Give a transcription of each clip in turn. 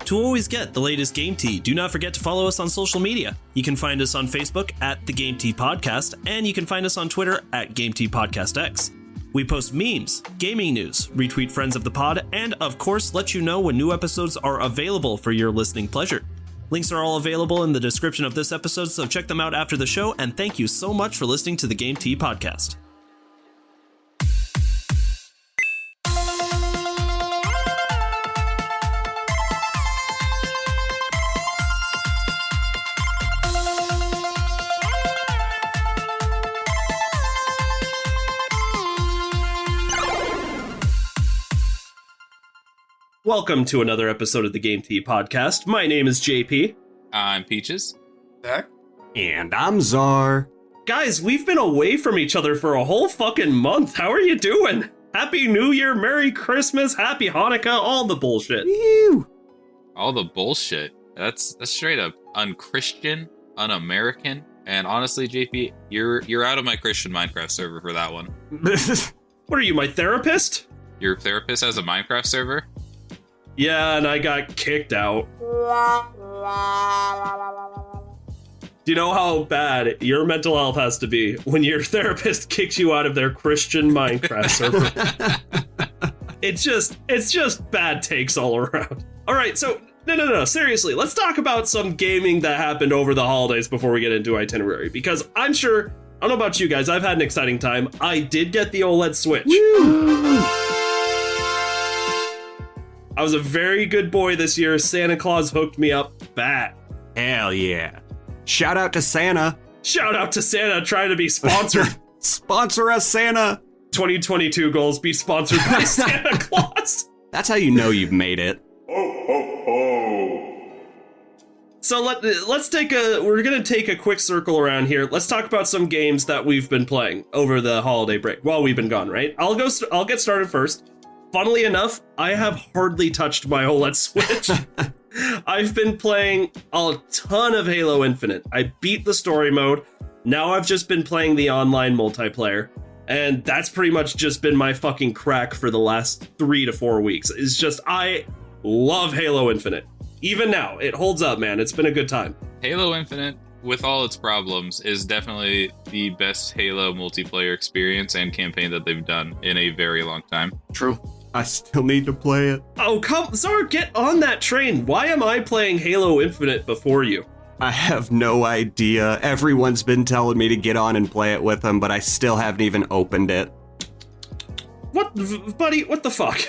To always get the latest Game Tea, do not forget to follow us on social media. You can find us on Facebook at The Game Tea Podcast, and you can find us on Twitter at Game Tea Podcast X. We post memes, gaming news, retweet friends of the pod, and of course let you know when new episodes are available for your listening pleasure. Links are all available in the description of this episode, so check them out after the show, and thank you so much for listening to the Game Tea Podcast. Welcome to another episode of the Game Tea Podcast. My name is JP. I'm Peaches. Zach. And I'm Czar. Guys, we've been away from each other for a whole fucking month. How are you doing? Happy New Year, Merry Christmas, Happy Hanukkah, all the bullshit. Woo. All the bullshit. That's straight up unchristian, un-American, and honestly, JP, you're out of my Christian Minecraft server for that one. What are you, my therapist? Your therapist has a Minecraft server? Yeah, and I got kicked out. Do you know how bad your mental health has to be when your therapist kicks you out of their Christian Minecraft server? It's just bad takes all around. All right, so no, seriously, let's talk about some gaming that happened over the holidays before we get into itinerary, because I'm sure, I don't know about you guys, I've had an exciting time. I did get the OLED Switch. Woo. I was a very good boy this year. Santa Claus hooked me up bad. Hell yeah. Shout out to Santa. Shout out to Santa trying to be sponsored. Sponsor us, Santa. 2022 goals, be sponsored by Santa Claus. That's how you know you've made it. So we're gonna take a quick circle around here. Let's talk about some games that we've been playing over the holiday break while we've been gone, right? I'll get started first. Funnily enough, I have hardly touched my OLED Switch. I've been playing a ton of Halo Infinite. I beat the story mode. Now I've just been playing the online multiplayer. And that's pretty much just been my fucking crack for the last 3 to 4 weeks. It's just, I love Halo Infinite. Even now, it holds up, man. It's been a good time. Halo Infinite, with all its problems, is definitely the best Halo multiplayer experience and campaign that they've done in a very long time. True. I still need to play it. Oh, come, Zar, get on that train. Why am I playing Halo Infinite before you? I have no idea. Everyone's been telling me to get on and play it with them, but I still haven't even opened it. What, buddy, what the fuck?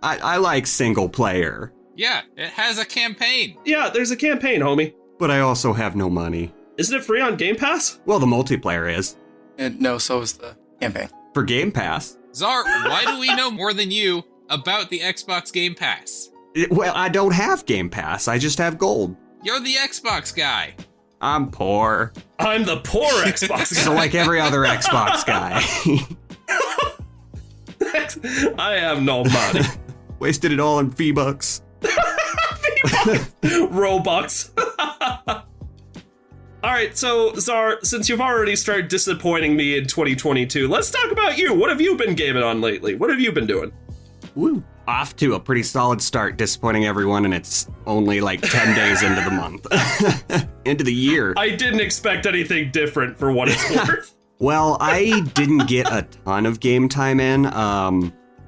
I like single player. Yeah, it has a campaign. Yeah, there's a campaign, homie. But I also have no money. Isn't it free on Game Pass? Well, the multiplayer is. And no, so is the campaign. For Game Pass. Czar, why do we know more than you about the Xbox Game Pass? Well, I don't have Game Pass. I just have gold. You're the Xbox guy. I'm poor. I'm the poor Xbox guy. So like every other Xbox guy. I have no money. Wasted it all in V-Bucks. Robux. All right, so Czar, since you've already started disappointing me in 2022, let's talk about you. What have you been gaming on lately? What have you been doing? Woo. Off to a pretty solid start, disappointing everyone, and it's only like 10 days into the month. Into the year. I didn't expect anything different for what it's worth. Well, I didn't get a ton of game time in.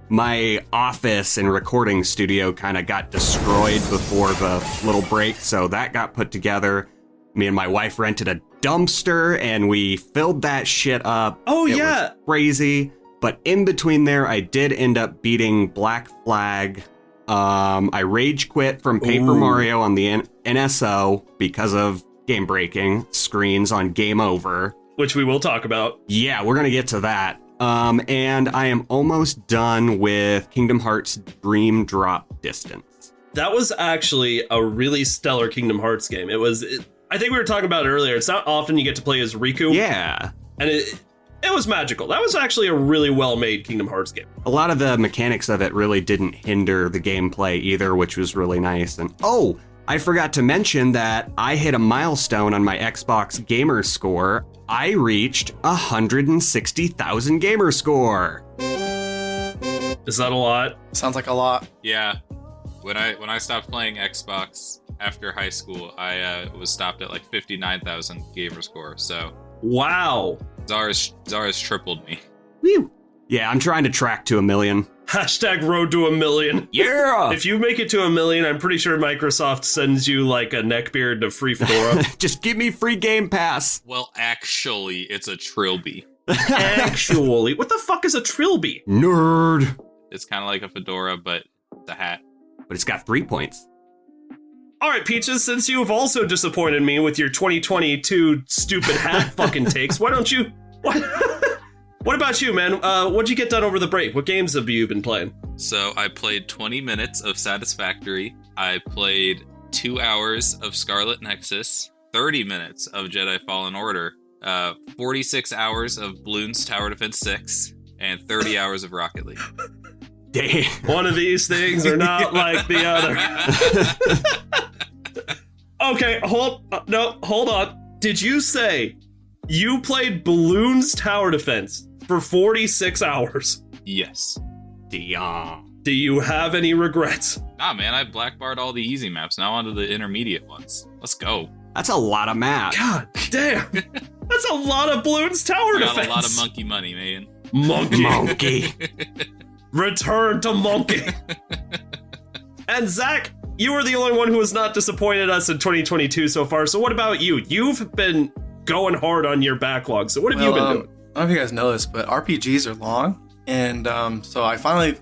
My office and recording studio kind of got destroyed before the little break, so that got put together. Me and my wife rented a dumpster, and we filled that shit up. Oh, it yeah. was crazy. But in between there, I did end up beating Black Flag. I rage quit from Paper Mario on the NSO because of game breaking screens on Game Over. Which we will talk about. Yeah, we're going to get to that. And I am almost done with Kingdom Hearts Dream Drop Distance. That was actually a really stellar Kingdom Hearts game. I think we were talking about it earlier. It's not often you get to play as Riku. Yeah. And it was magical. That was actually a really well-made Kingdom Hearts game. A lot of the mechanics of it really didn't hinder the gameplay either, which was really nice. And I forgot to mention that I hit a milestone on my Xbox gamer score. I reached 160,000 gamer score. Is that a lot? Sounds like a lot. Yeah. When I stopped playing Xbox after high school, I was stopped at like 59,000 gamer score. So Wow. Zara's tripled me. Whew. Yeah, I'm trying to track to 1 million. Hashtag road to 1 million. Yeah! If you make it to 1 million, I'm pretty sure Microsoft sends you like a neckbeard and a free fedora. Just give me free Game Pass. Well, actually, it's a trilby. Actually, what the fuck is a trilby? Nerd. It's kind of like a fedora, but it's a hat. But it's got 3 points. All right, Peaches, since you have also disappointed me with your 2022 stupid hat fucking takes, why don't you... What about you, man? What'd you get done over the break? What games have you been playing? So I played 20 minutes of Satisfactory. I played 2 hours of Scarlet Nexus, 30 minutes of Jedi Fallen Order, 46 hours of Bloons Tower Defense 6, and 30 hours of Rocket League. Dang. One of these things are not like the other. Okay, hold on. Did you say you played Bloons Tower Defense for 46 hours? Yes. Damn. Do you have any regrets? Nah, man, I blackbarred all the easy maps. Now onto the intermediate ones. Let's go. That's a lot of math. God damn. That's a lot of Bloons Tower I Defense. got a lot of monkey money, man. Monkey. Return to monkey. And Zach, you were the only one who has not disappointed us in 2022 so far. So what about you? You've been going hard on your backlog. So what have you been doing? I don't know if you guys know this, but RPGs are long. And so I finally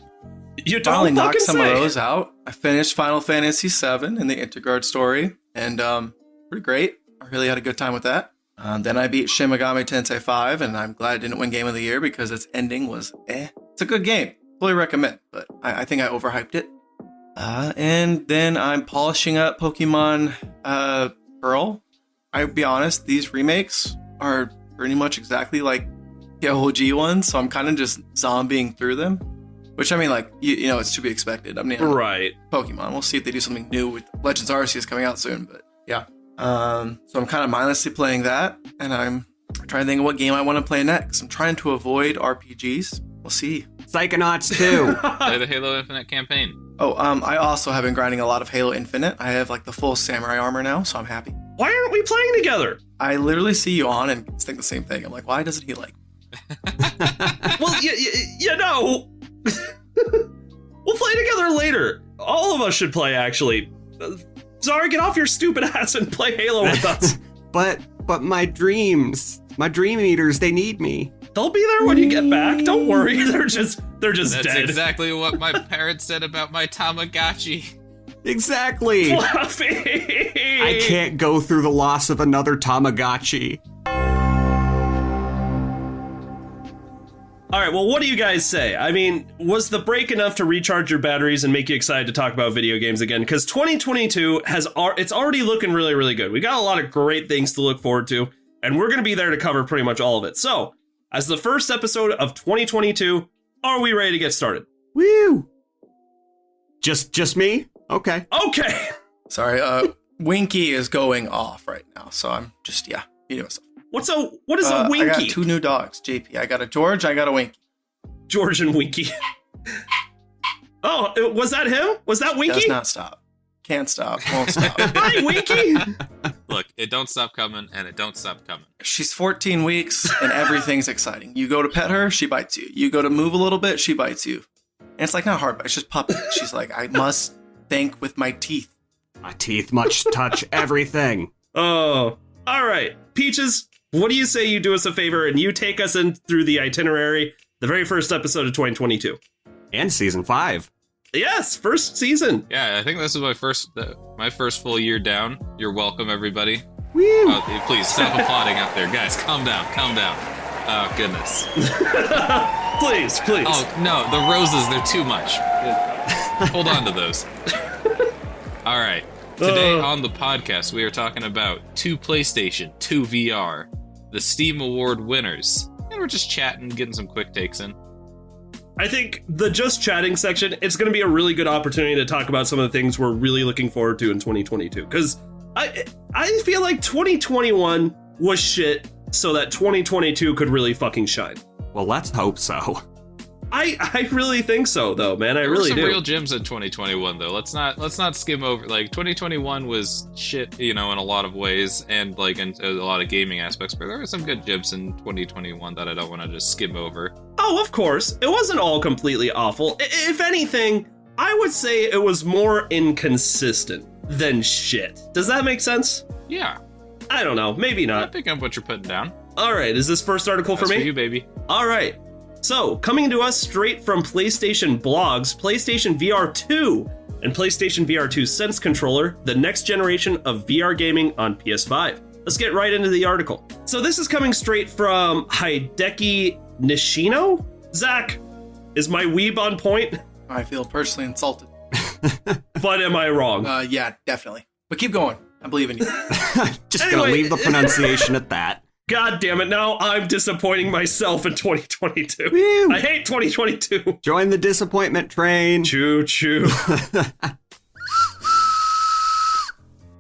knocked some of those out. I finished Final Fantasy VII and the Interguard story. And pretty great. I really had a good time with that. Then I beat Shin Megami Tensei 5, and I'm glad I didn't win Game of the Year because its ending was It's a good game. Fully recommend, but I think I overhyped it. And then I'm polishing up Pokemon Pearl. I'll be honest, these remakes are pretty much exactly like the OG ones, so I'm kind of just zombieing through them. Which, I mean, like, you know, it's to be expected. I mean, right. Pokemon. We'll see if they do something new with Legends Arceus coming out soon, but yeah. So I'm kind of mindlessly playing that, and I'm trying to think of what game I want to play next. I'm trying to avoid RPGs. We'll see. Psychonauts 2. Play the Halo Infinite campaign. Oh, I also have been grinding a lot of Halo Infinite. I have like the full samurai armor now, so I'm happy. Why aren't we playing together? I literally see you on and think the same thing. I'm like, why doesn't he like me? Well, you know, we'll play together later. All of us should play, actually. Zara, get off your stupid ass and play Halo with us. But my dreams, my dream eaters, they need me. They'll be there when you get back. Don't worry. They're just That's dead. exactly what my parents said about my Tamagotchi. Exactly. Fluffy. I can't go through the loss of another Tamagotchi. All right, well, what do you guys say? I mean, was the break enough to recharge your batteries and make you excited to talk about video games again? Because 2022 it's already looking really, really good. We got a lot of great things to look forward to, and we're going to be there to cover pretty much all of it. So, as the first episode of 2022, are we ready to get started? Woo! Just me? Okay. Okay. Sorry, Winky is going off right now, so I'm just, you know stuff. What is a Winky? I got 2 new dogs, JP. I got a George, I got a Winky. George and Winky. Oh, was that him? Was that Winky? Does not stop. Can't stop. Won't stop. Hi, Winky. Look, it don't stop coming, and it don't stop coming. She's 14 weeks, and everything's exciting. You go to pet her, she bites you. You go to move a little bit, she bites you. And it's like not hard, but it's just puppy. She's like, I must think with my teeth. My teeth much touch everything. Oh, all right. Peaches, what do you say you do us a favor and you take us in through the itinerary, the very first episode of 2022? And season 5. Yes, first season. Yeah, I think this is my first full year down. You're welcome, everybody. Woo! Please stop applauding out there, guys. Calm down. Oh goodness. Please. Oh no, the roses, they're too much. Hold on to those. All right. Today on the podcast, we are talking about 2 PlayStation, 2 VR, the Steam Award winners, and we're just chatting, getting some quick takes in. I think the just chatting section, it's going to be a really good opportunity to talk about some of the things we're really looking forward to in 2022. Because I feel like 2021 was shit so that 2022 could really fucking shine. Well, let's hope so. I really think so, though, man. I really do. There were some real gems in 2021, though. Let's not skim over. Like 2021 was shit, in a lot of ways, and like in a lot of gaming aspects. But there were some good gems in 2021 that I don't want to just skim over. Oh, of course, it wasn't all completely awful. If anything, I would say it was more inconsistent than shit. Does that make sense? Yeah. I don't know. Maybe not. I pick up what you're putting down. All right. Is this first article That's for me? For you, baby. All right. So, coming to us straight from PlayStation blogs, PlayStation VR 2 and PlayStation VR 2 Sense Controller, the next generation of VR gaming on PS5. Let's get right into the article. So this is coming straight from Hideki Nishino? Zach, is my weeb on point? I feel personally insulted. But am I wrong? Yeah, definitely. But keep going. I believe in you. Just gonna leave the pronunciation at that. God damn it, now I'm disappointing myself in 2022. Woo. I hate 2022. Join the disappointment train. Choo choo.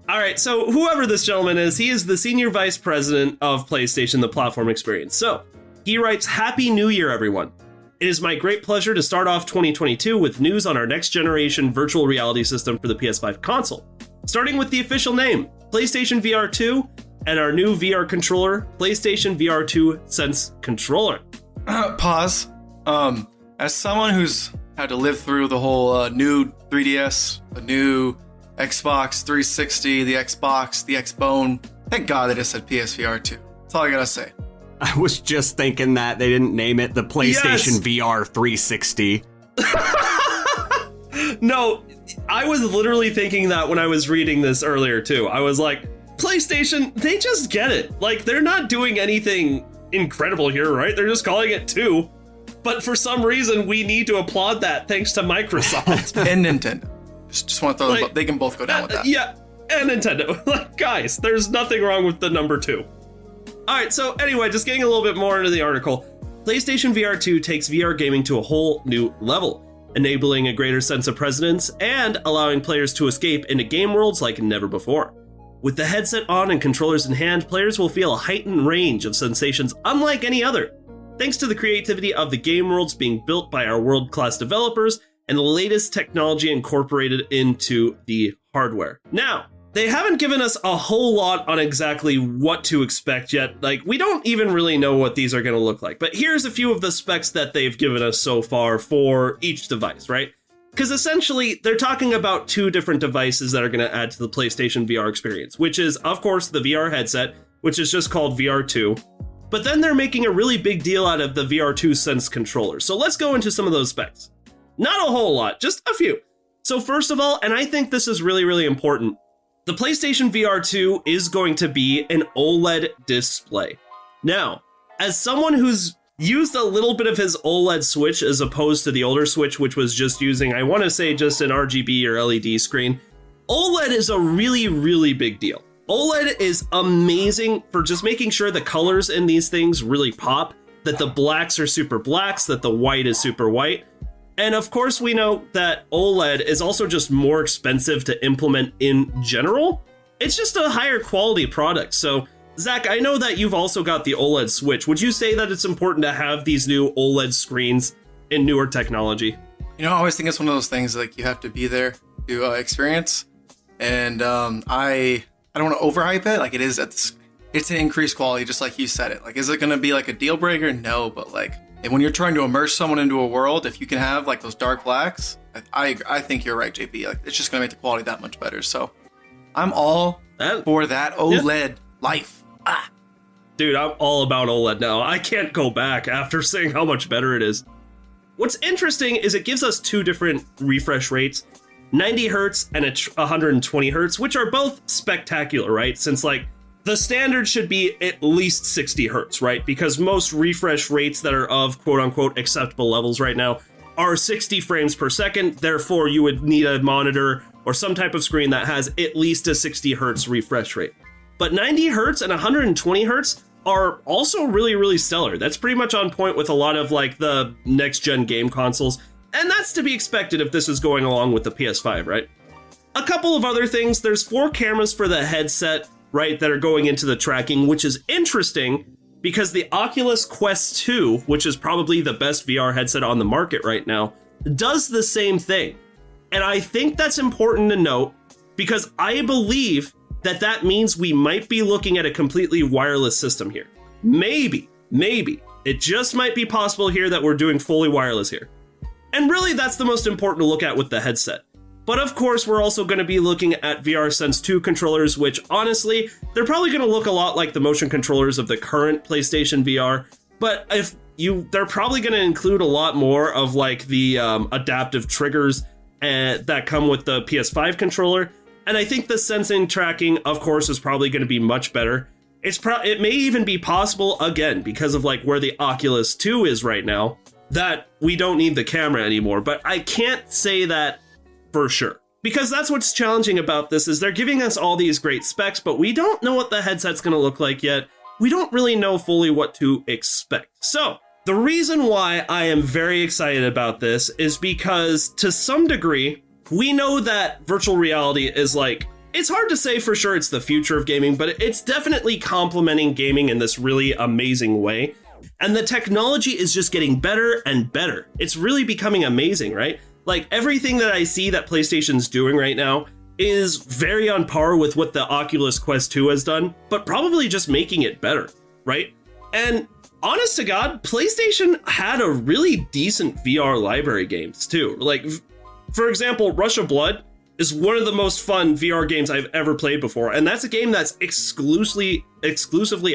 All right, so whoever this gentleman is, he is the senior vice president of PlayStation, the platform experience. So he writes, Happy New Year, everyone. It is my great pleasure to start off 2022 with news on our next generation virtual reality system for the PS5 console. Starting with the official name, PlayStation VR 2, and our new VR controller, PlayStation VR 2 Sense Controller. Pause. As someone who's had to live through the whole new 3DS, the new Xbox 360, the Xbox, the Xbone, thank God they just said PSVR 2. That's all I gotta say. I was just thinking that they didn't name it the PlayStation VR 360. No, I was literally thinking that when I was reading this earlier, too. I was like, PlayStation, they just get it. Like, they're not doing anything incredible here, right? They're just calling it 2. But for some reason, we need to applaud that thanks to Microsoft. And Nintendo. Just want to throw them, they can both go down with that. Yeah, and Nintendo. Like, guys, there's nothing wrong with the number 2. All right, so anyway, just getting a little bit more into the article. PlayStation VR 2 takes VR gaming to a whole new level, enabling a greater sense of presence and allowing players to escape into game worlds like never before. With the headset on and controllers in hand, players will feel a heightened range of sensations unlike any other, thanks to the creativity of the game worlds being built by our world-class developers and the latest technology incorporated into the hardware. Now, they haven't given us a whole lot on exactly what to expect yet. Like, we don't even really know what these are going to look like. But here's a few of the specs that they've given us so far for each device, right? Because essentially, they're talking about 2 different devices that are going to add to the PlayStation VR experience, which is, of course, the VR headset, which is just called VR 2. But then they're making a really big deal out of the VR 2 Sense controller. So let's go into some of those specs. Not a whole lot, just a few. So first of all, and I think this is really, really important, the PlayStation VR 2 is going to be an OLED display. Now, as someone who's used a little bit of his OLED Switch as opposed to the older Switch, which was just using, I want to say, just an RGB or LED screen, OLED is a really, really big deal. OLED is amazing for just making sure the colors in these things really pop, that the blacks are super blacks, that the white is super white. And of course, we know that OLED is also just more expensive to implement in general. It's just a higher quality product. So, Zach, I know that you've also got the OLED Switch. Would you say that it's important to have these new OLED screens in newer technology? You know, I always think it's one of those things like you have to be there to experience. And I don't want to overhype it. Like it is it's an increased quality, just like you said it. Like, is it going to be like a deal breaker? No, but like, and when you're trying to immerse someone into a world, if you can have like those dark blacks, I think you're right, JP. Like, it's just going to make the quality that much better. So I'm all for that OLED life. Dude, I'm all about OLED now. I can't go back after seeing how much better it is. What's interesting is it gives us 2 different refresh rates, 90 hertz and 120 hertz, which are both spectacular, right? Since like the standard should be at least 60 hertz, right? Because most refresh rates that are of quote unquote acceptable levels right now are 60 frames per second. Therefore, you would need a monitor or some type of screen that has at least a 60 hertz refresh rate. But 90 hertz and 120 hertz are also really, really stellar. That's pretty much on point with a lot of like the next gen game consoles. And that's to be expected if this is going along with the PS5, right? A couple of other things. There's 4 cameras for the headset, right, that are going into the tracking, which is interesting because the Oculus Quest 2, which is probably the best VR headset on the market right now, does the same thing. And I think that's important to note because I believe that that means we might be looking at a completely wireless system here. Maybe. It just might be possible here that we're doing fully wireless here. And really, that's the most important to look at with the headset. But of course, we're also going to be looking at VR Sense 2 controllers, which honestly, they're probably going to look a lot like the motion controllers of the current PlayStation VR. But they're probably going to include a lot more of like the adaptive triggers that come with the PS5 controller. And I think the sensing tracking, of course, is probably going to be much better. It may even be possible, again, because of like where the Oculus 2 is right now, that we don't need the camera anymore. But I can't say that for sure. Because that's what's challenging about this is they're giving us all these great specs, but we don't know what the headset's going to look like yet. We don't really know fully what to expect. So the reason why I am very excited about this is because to some degree, we know that virtual reality is like, it's hard to say for sure it's the future of gaming, but it's definitely complementing gaming in this really amazing way. And the technology is just getting better and better. It's really becoming amazing, right? Like everything that I see that PlayStation's doing right now is very on par with what the Oculus Quest 2 has done, but probably just making it better, right? And honest to God, PlayStation had a really decent VR library games too. Like, for example, Rush of Blood is one of the most fun VR games I've ever played before, and that's a game that's exclusively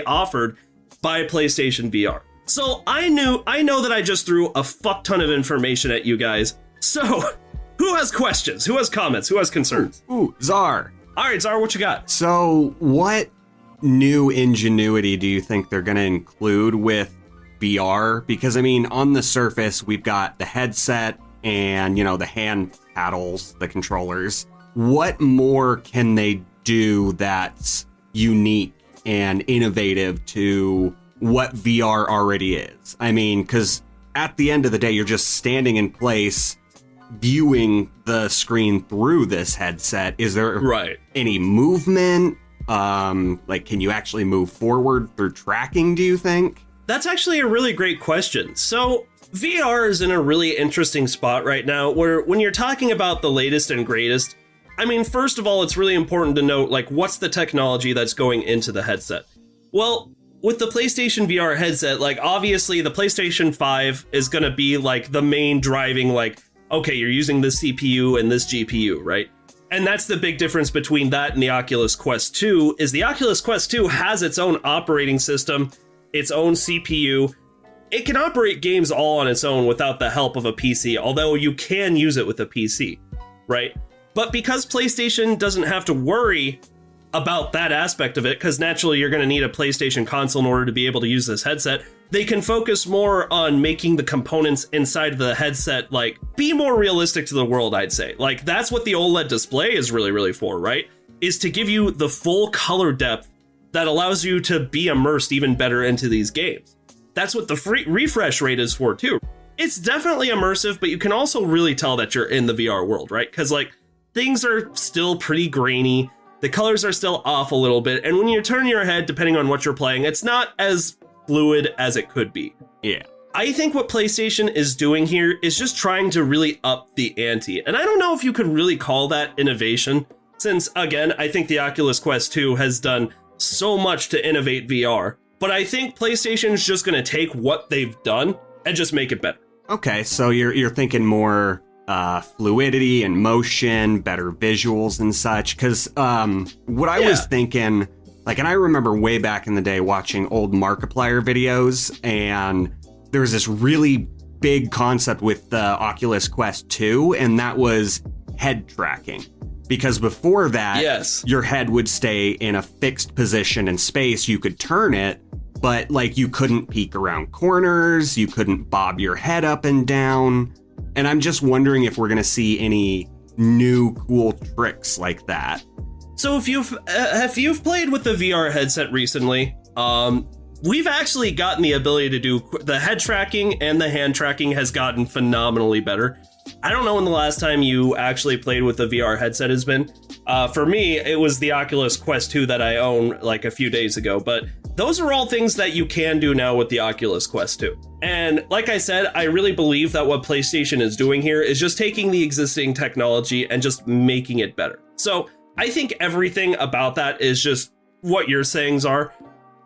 offered by PlayStation VR. So I know that I just threw a fuck ton of information at you guys. So, who has questions? Who has comments? Who has concerns? Ooh, Czar. All right, Czar, what you got? So, what new ingenuity do you think they're going to include with VR? Because, I mean, on the surface, we've got the headset and, the hand paddles, the controllers. What more can they do that's unique and innovative to what VR already is? I mean, because at the end of the day, you're just standing in place viewing the screen through this headset. Is there any movement? Like, can you actually move forward through tracking, do you think? That's actually a really great question. So VR is in a really interesting spot right now where when you're talking about the latest and greatest, I mean, first of all, it's really important to note, like, what's the technology that's going into the headset? Well, with the PlayStation VR headset, like, obviously the PlayStation 5 is going to be like the main driving, like, okay, you're using this CPU and this GPU, right? And that's the big difference between that and the Oculus Quest 2, is the Oculus Quest 2 has its own operating system, its own CPU. It can operate games all on its own without the help of a PC, although you can use it with a PC, right? But because PlayStation doesn't have to worry about that aspect of it, because naturally you're going to need a PlayStation console in order to be able to use this headset, they can focus more on making the components inside the headset, like, be more realistic to the world, I'd say. Like, that's what the OLED display is really, really for, right? Is to give you the full color depth that allows you to be immersed even better into these games. That's what the free refresh rate is for, too. It's definitely immersive, but you can also really tell that you're in the VR world, right? Because, like, things are still pretty grainy. The colors are still off a little bit. And when you turn your head, depending on what you're playing, it's not as fluid as it could be. Yeah. I think what PlayStation is doing here is just trying to really up the ante. And I don't know if you could really call that innovation, since, again, I think the Oculus Quest 2 has done so much to innovate VR. But I think PlayStation's just going to take what they've done and just make it better. Okay, so you're thinking more fluidity and motion, better visuals and such. Because what I was thinking, like, and I remember way back in the day watching old Markiplier videos, and there was this really big concept with the Oculus Quest 2, and that was head tracking. Because before that, your head would stay in a fixed position in space. You could turn it, but, like, you couldn't peek around corners. You couldn't bob your head up and down. And I'm just wondering if we're going to see any new cool tricks like that. So if you've played with the VR headset recently, we've actually gotten the ability to do the head tracking, and the hand tracking has gotten phenomenally better. I don't know when the last time you actually played with the VR headset has been. For me, it was the Oculus Quest 2 that I own like a few days ago, but those are all things that you can do now with the Oculus Quest 2. And like I said, I really believe that what PlayStation is doing here is just taking the existing technology and just making it better. So I think everything about that is just what your sayings are.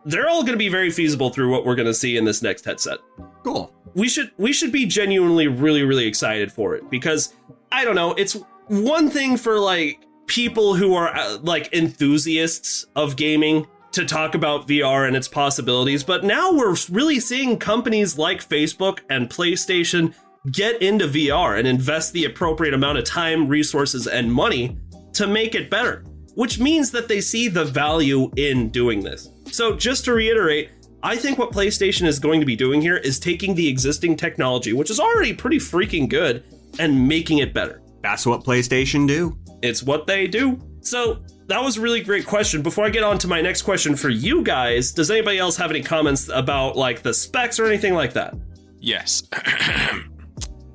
They're all going to be very feasible through what we're going to see in this next headset. Cool. We should be genuinely really, really excited for it because, I don't know, it's one thing for like people who are like enthusiasts of gaming to talk about VR and its possibilities, but now we're really seeing companies like Facebook and PlayStation get into VR and invest the appropriate amount of time, resources, and money to make it better, which means that they see the value in doing this. So just to reiterate, I think what PlayStation is going to be doing here is taking the existing technology, which is already pretty freaking good, and making it better. That's what PlayStation do. It's what they do. So that was a really great question. Before I get on to my next question for you guys, does anybody else have any comments about like the specs or anything like that? Yes.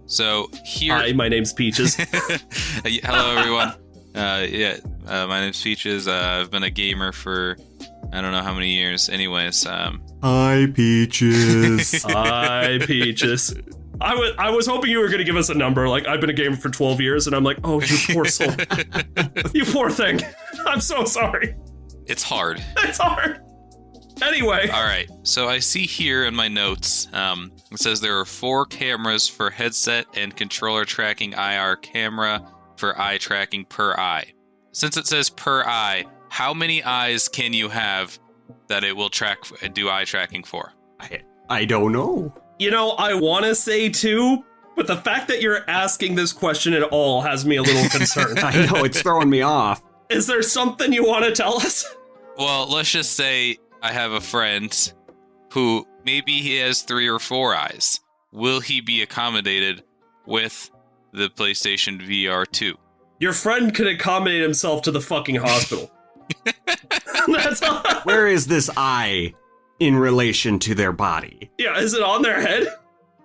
So here... Hi, my name's Peaches. Hello, everyone. My name's Peaches. I've been a gamer for I don't know how many years. Anyways, Hi, Peaches. Hi, Peaches. I was hoping you were going to give us a number. Like, I've been a gamer for 12 years, and I'm like, oh, you poor soul. You poor thing. I'm so sorry. It's hard. It's hard. Anyway. All right. So I see here in my notes, it says there are 4 cameras for headset and controller tracking IR camera for eye tracking per eye. Since it says per eye, how many eyes can you have that it will do eye tracking for? I don't know. You know, I want to say 2, but the fact that you're asking this question at all has me a little concerned. I know, it's throwing me off. Is there something you want to tell us? Well, let's just say I have a friend who maybe he has 3 or 4 eyes. Will he be accommodated with the PlayStation VR 2? Your friend could accommodate himself to the fucking hospital. That's all. Where is this eye in relation to their body? Yeah, is it on their head?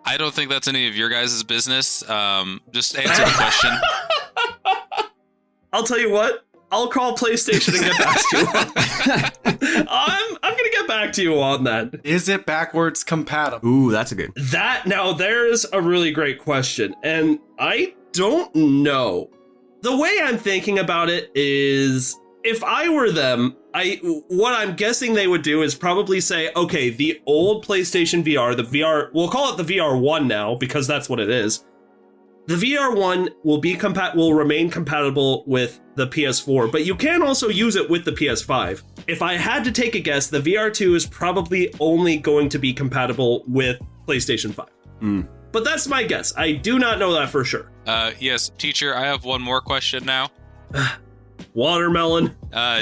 I don't think that's any of your guys' business. Just answer the question. I'll tell you what. I'll call PlayStation and get back to you. I'm gonna get back to you on that. Is it backwards compatible? Ooh, that's a good. Now there's a really great question, and I don't know. The way I'm thinking about it is, if I were them, what I'm guessing they would do is probably say, okay, the old PlayStation VR, we'll call it the VR1 now because that's what it is. The VR1 will remain compatible with the PS4, but you can also use it with the PS5. If I had to take a guess, the VR2 is probably only going to be compatible with PlayStation 5. But that's my guess. I do not know that for sure. Yes, teacher, I have one more question now. Watermelon.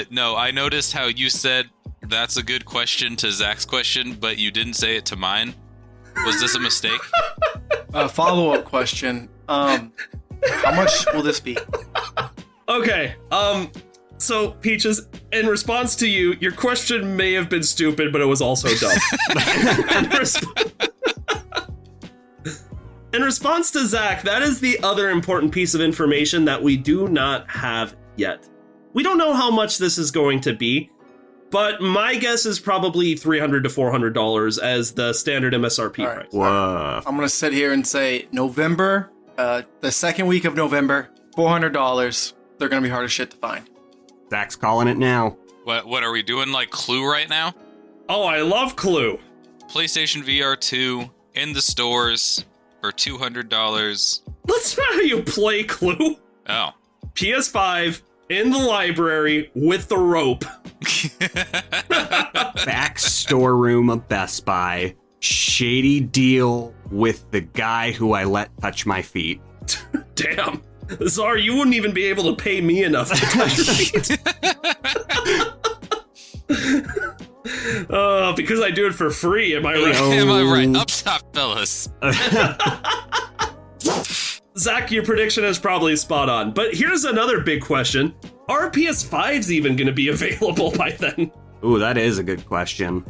No, I noticed how you said that's a good question to Zach's question, but you didn't say it to mine. Was this a mistake? Follow-up question. How much will this be? Okay, so Peaches, in response to you, your question may have been stupid, but it was also dumb. In response to Zach, that is the other important piece of information that we do not have yet. We don't know how much this is going to be, but my guess is probably $300 to $400 as the standard MSRP All right. price. Whoa. I'm going to sit here and say November, the second week of November, $400. They're going to be hard as shit to find. Zach's calling it now. What are we doing, like Clue right now? Oh, I love Clue. PlayStation VR 2 in the stores for $200. That's not how you play Clue. Oh. PS5 in the library with the rope. Back storeroom of Best Buy. Shady deal with the guy who I let touch my feet. Damn. Czar, you wouldn't even be able to pay me enough to touch your feet. Because I do it for free, am I right? Am I right? Up top, fellas. Zach, your prediction is probably spot on. But here's another big question. Are PS5s even going to be available by then? Ooh, that is a good question.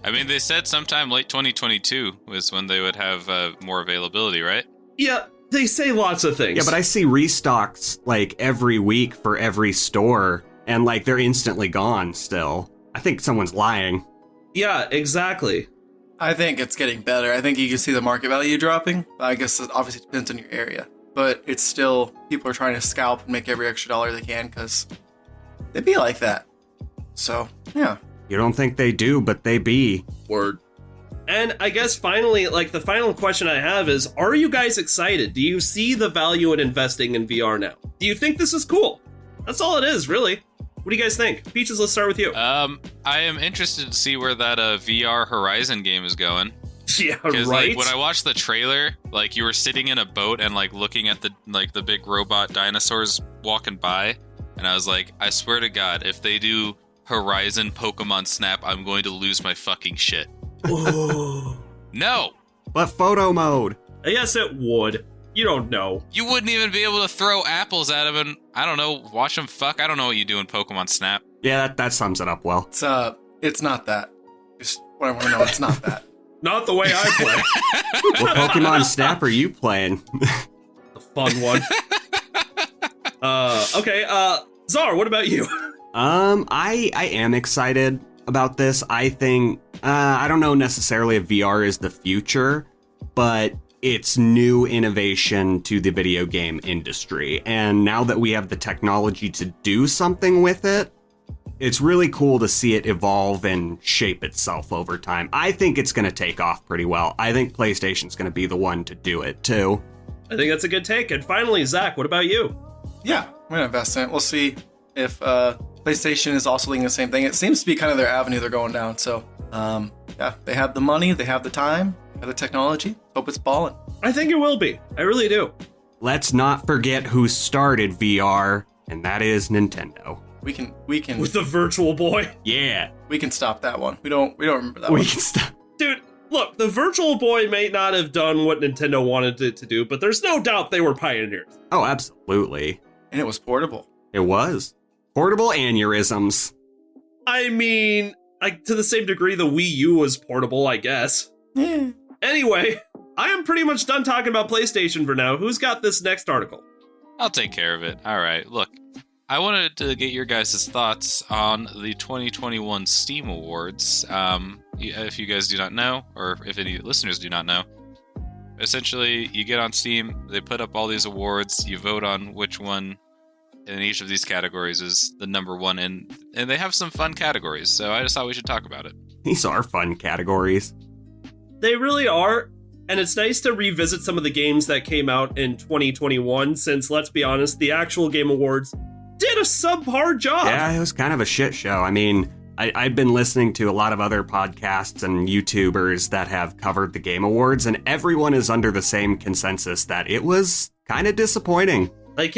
I mean, they said sometime late 2022 was when they would have more availability, right? Yeah, they say lots of things. Yeah, but I see restocks like every week for every store, and like they're instantly gone still. I think someone's lying. Yeah, exactly. I think it's getting better. I think you can see the market value dropping. I guess it obviously depends on your area. But it's still, people are trying to scalp and make every extra dollar they can because they be like that. So, yeah. You don't think they do, but they be. Word. And I guess finally, like, the final question I have is, are you guys excited? Do you see the value in investing in VR now? Do you think this is cool? That's all it is, really. What do you guys think? Peaches, let's start with you. I am interested to see where that VR Horizon game is going. Yeah, Because right? like when I watched the trailer, like you were sitting in a boat and like looking at the big robot dinosaurs walking by, and I was like, I swear to God, if they do Horizon Pokemon Snap, I'm going to lose my fucking shit. No! But photo mode. Yes, it would. You don't know. You wouldn't even be able to throw apples at them and, I don't know, watch them fuck. I don't know what you do in Pokemon Snap. Yeah, that sums it up well. It's not that. Just what I want to know, it's not that. Not the way I play. What Pokemon Snap are you playing? The fun one. Okay, Czar, what about you? I am excited about this. I think, I don't know necessarily if VR is the future, but it's new innovation to the video game industry. And now that we have the technology to do something with it, it's really cool to see it evolve and shape itself over time. I think it's going to take off pretty well. I think PlayStation's going to be the one to do it, too. I think that's a good take. And finally, Zach, what about you? Yeah, I'm going to invest in it. We'll see if PlayStation is also doing the same thing. It seems to be kind of their avenue they're going down. So, yeah, they have the money, they have the time, they have the technology. Hope it's balling. I think it will be. I really do. Let's not forget who started VR, and that is Nintendo. We can With the Virtual Boy. Yeah. we can stop that one. We don't remember that one. We can stop. Dude, look, the Virtual Boy may not have done what Nintendo wanted it to do, but there's no doubt they were pioneers. Oh, absolutely. And it was portable. It was. Portable aneurysms. I mean, to the same degree the Wii U was portable, I guess. Yeah. Anyway, I am pretty much done talking about PlayStation for now. Who's got this next article? I'll take care of it. All right, look. I wanted to get your guys' thoughts on the 2021 Steam Awards. If you guys do not know, or if any listeners do not know, essentially you get on Steam, they put up all these awards, you vote on which one in each of these categories is the number one, and they have some fun categories, so I just thought we should talk about it. These are fun categories. They really are, and it's nice to revisit some of the games that came out in 2021, since, let's be honest, the actual Game Awards did a subpar job. Yeah, it was kind of a shit show. I mean, I've been listening to a lot of other podcasts and YouTubers that have covered the Game Awards, and everyone is under the same consensus that it was kind of disappointing. I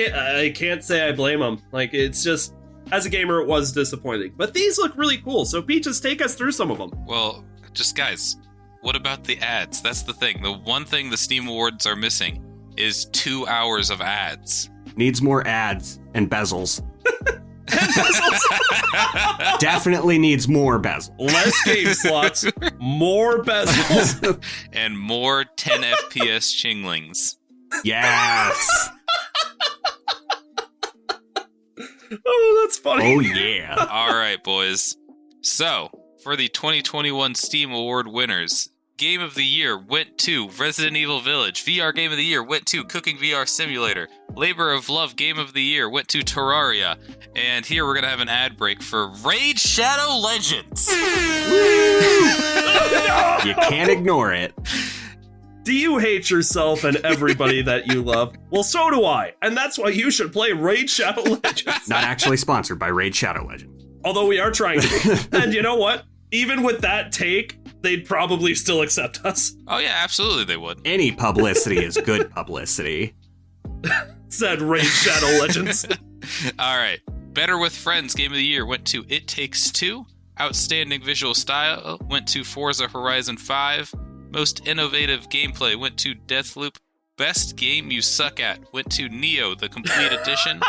can't say I blame them. Like, it's just, as a gamer, it was disappointing. But these look really cool, so Peaches, take us through some of them. Well, just guys, what about the ads? That's the thing. The one thing the Steam Awards are missing is 2 hours of ads. Needs more ads and bezels. Definitely needs more bezels. Less game slots, more bezels. And more 10 FPS chinglings. Yes. Oh, that's funny. Oh, yeah. All right, boys. So, for the 2021 Steam Award winners, Game of the Year went to Resident Evil Village. VR Game of the Year went to Cooking VR Simulator. Labor of Love Game of the Year went to Terraria. And here we're going to have an ad break for Raid Shadow Legends. You can't ignore it. Do you hate yourself and everybody that you love? Well, so do I. And that's why you should play Raid Shadow Legends. Not actually sponsored by Raid Shadow Legends. Although we are trying to be. And you know what? Even with that take, they'd probably still accept us. Oh, yeah, absolutely they would. Any publicity is good publicity. Said Raid Shadow Legends. All right. Better with Friends Game of the Year went to It Takes Two. Outstanding Visual Style went to Forza Horizon 5. Most Innovative Gameplay went to Deathloop. Best Game You Suck At went to Neo, the Complete Edition.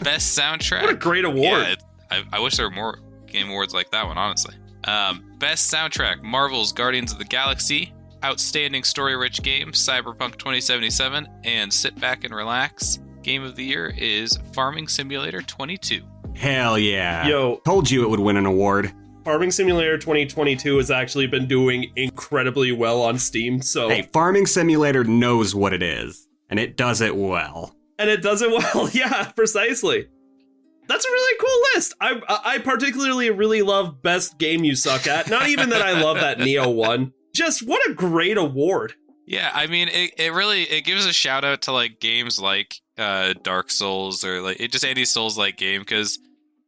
Best Soundtrack. What a great award. Yeah, I wish there were more game awards like that one, honestly. Best Soundtrack, Marvel's Guardians of the Galaxy. Outstanding Story-Rich Game, Cyberpunk 2077. And Sit Back and Relax. Game of the Year is Farming Simulator 22. Hell yeah. Yo. Told you it would win an award. Farming Simulator 2022 has actually been doing incredibly well on Steam, so... Hey, Farming Simulator knows what it is, and it does it well. And it does it well, yeah, precisely. That's a really cool list. I particularly really love Best Game You Suck At. Not even that I love that Neo one. Just what a great award. Yeah, I mean, it really gives a shout out to like games like Dark Souls or like it just any Souls-like game, because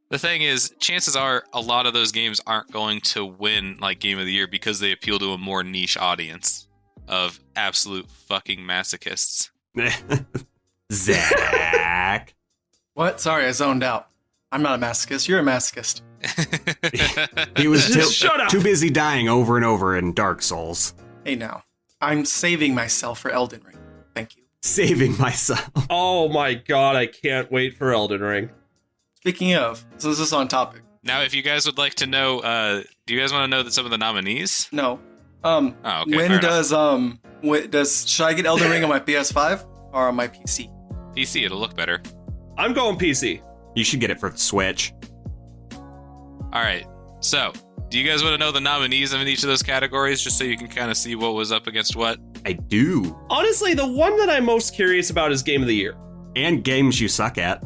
the thing is, chances are a lot of those games aren't going to win like Game of the Year because they appeal to a more niche audience of absolute fucking masochists. Zach. What? Sorry, I zoned out. I'm not a masochist. You're a masochist. He was Shut up. too busy dying over and over in Dark Souls. Hey, now. I'm saving myself for Elden Ring. Thank you. Saving myself. Oh my god, I can't wait for Elden Ring. Speaking of, so this is on topic. Now, if you guys would like to know, do you guys want to know that some of the nominees? No. Okay, when should I get Elden Ring on my PS5 or on my PC? PC, it'll look better. I'm going PC. You should get it for the Switch. All right. So, do you guys want to know the nominees in each of those categories, just so you can kind of see what was up against what? I do. Honestly, the one that I'm most curious about is Game of the Year. And games you suck at.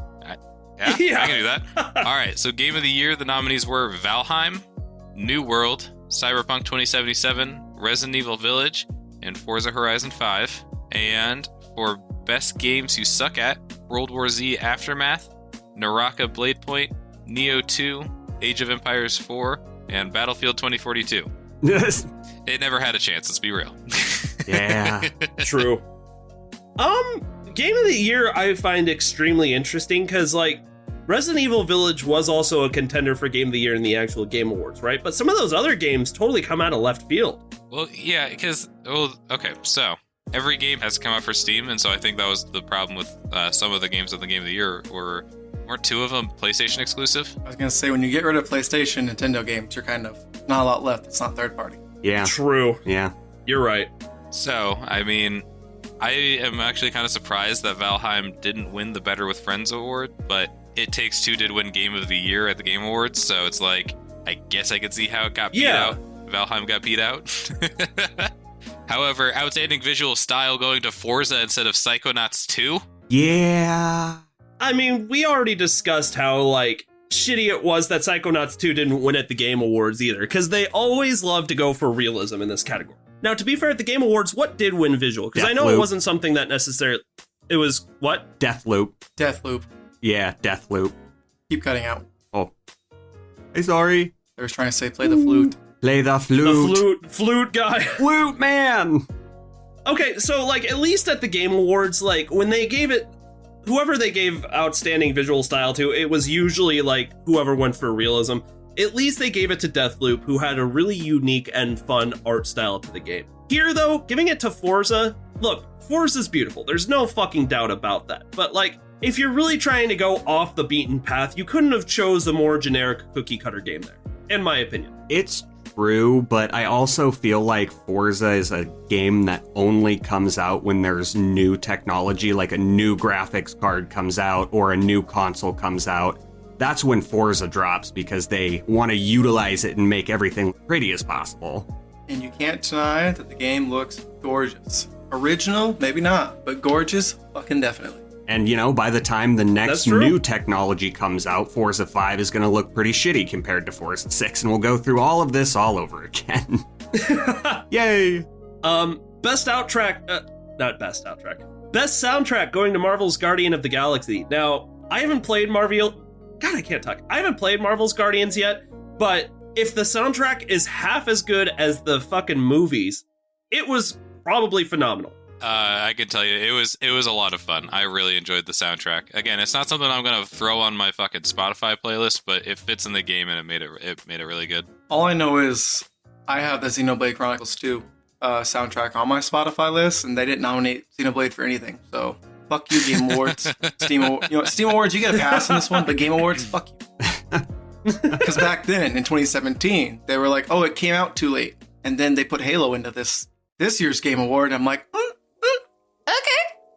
Yeah, I can do that. All right, so Game of the Year, the nominees were Valheim, New World, Cyberpunk 2077, Resident Evil Village, and Forza Horizon 5. And for Best Games You Suck At, World War Z Aftermath, Naraka Blade Point, Neo 2, Age of Empires 4, and Battlefield 2042. It never had a chance, let's be real. Yeah. True. Game of the Year I find extremely interesting because, like, Resident Evil Village was also a contender for Game of the Year in the actual Game Awards, right? But some of those other games totally come out of left field. Well, yeah, because, okay, so every game has to come out for Steam, and so I think that was the problem with some of the games of the Game of the Year weren't two of them PlayStation exclusive? I was going to say, when you get rid of PlayStation, Nintendo games, you're kind of not a lot left. It's not third party. Yeah. True. Yeah. You're right. So, I mean, I am actually kind of surprised that Valheim didn't win the Better with Friends award, but It Takes Two did win Game of the Year at the Game Awards, so it's like, I guess I could see how it got beat out. Valheim got beat out. However, outstanding visual style going to Forza instead of Psychonauts 2? Yeah. I mean, we already discussed how, like, shitty it was that Psychonauts 2 didn't win at the Game Awards either, because they always love to go for realism in this category. Now, to be fair, at the Game Awards, what did win visual? Because I know it wasn't something that necessarily... It was, what? Deathloop. Deathloop. Yeah, Deathloop. Keep cutting out. Oh. Hey, sorry. They were trying to say play the flute. Play the flute. The flute guy. Flute man! Okay, so, like, at least at the Game Awards, like, when they gave it... Whoever they gave outstanding visual style to, it was usually, like, whoever went for realism. At least they gave it to Deathloop, who had a really unique and fun art style to the game. Here, though, giving it to Forza... Look, Forza's beautiful. There's no fucking doubt about that. But, like, if you're really trying to go off the beaten path, you couldn't have chose a more generic cookie-cutter game there, in my opinion. It's true, but I also feel like Forza is a game that only comes out when there's new technology, like a new graphics card comes out or a new console comes out. That's when Forza drops because they want to utilize it and make everything pretty as possible. And you can't deny that the game looks gorgeous. Original, maybe not, but gorgeous, fucking definitely. And, you know, by the time the next new technology comes out, Forza 5 is going to look pretty shitty compared to Forza 6, and we'll go through all of this all over again. Yay! Best soundtrack going to Marvel's Guardian of the Galaxy. Now, I haven't played I haven't played Marvel's Guardians yet, but if the soundtrack is half as good as the fucking movies, it was probably phenomenal. I can tell you, it was a lot of fun. I really enjoyed the soundtrack. Again, it's not something I'm gonna throw on my fucking Spotify playlist, but it fits in the game and it made it really good. All I know is I have the Xenoblade Chronicles 2 soundtrack on my Spotify list, and they didn't nominate Xenoblade for anything. So fuck you, Game Awards. Steam Awards, you get a pass on this one, but Game Awards, fuck you. Because back then in 2017, they were like, "Oh, it came out too late," and then they put Halo into this year's Game Award. I'm like, okay.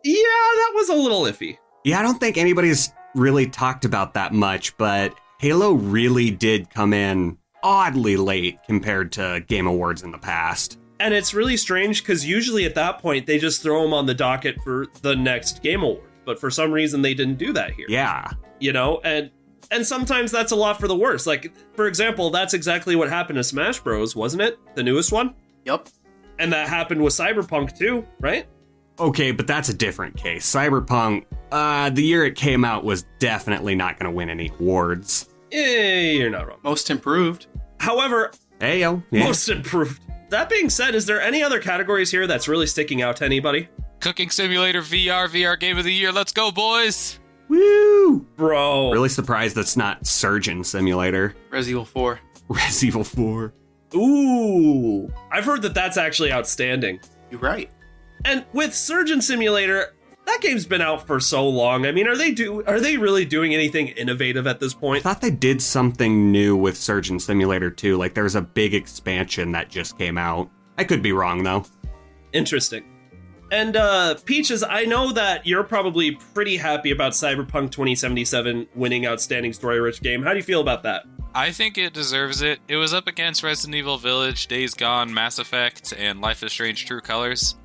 Yeah, that was a little iffy. Yeah, I don't think anybody's really talked about that much, but Halo really did come in oddly late compared to Game Awards in the past. And it's really strange because usually at that point, they just throw them on the docket for the next Game Award. But for some reason, they didn't do that here. Yeah. You know, and sometimes that's a lot for the worse. Like, for example, that's exactly what happened to Smash Bros, wasn't it? The newest one? Yep. And that happened with Cyberpunk too, right? Okay, but that's a different case. Cyberpunk, the year it came out was definitely not going to win any awards. You're not wrong. Most improved. However, Yeah. most improved. That being said, is there any other categories here that's really sticking out to anybody? Cooking Simulator VR Game of the Year. Let's go, boys. Woo! Bro. Really surprised that's not Surgeon Simulator. Resident Evil 4. Resident Evil 4. Ooh. I've heard that that's actually outstanding. You're right. And with Surgeon Simulator, that game's been out for so long. I mean, are they really doing anything innovative at this I point? thought they did something new with Surgeon Simulator 2. Like, there's a big expansion that just came out. I could be wrong, though. Interesting. And Peaches, I know that you're probably pretty happy about Cyberpunk 2077 winning Outstanding Story-Rich Game. How do you feel about that? I think it deserves it. It was up against Resident Evil Village, Days Gone, Mass Effect, and Life is Strange True Colors.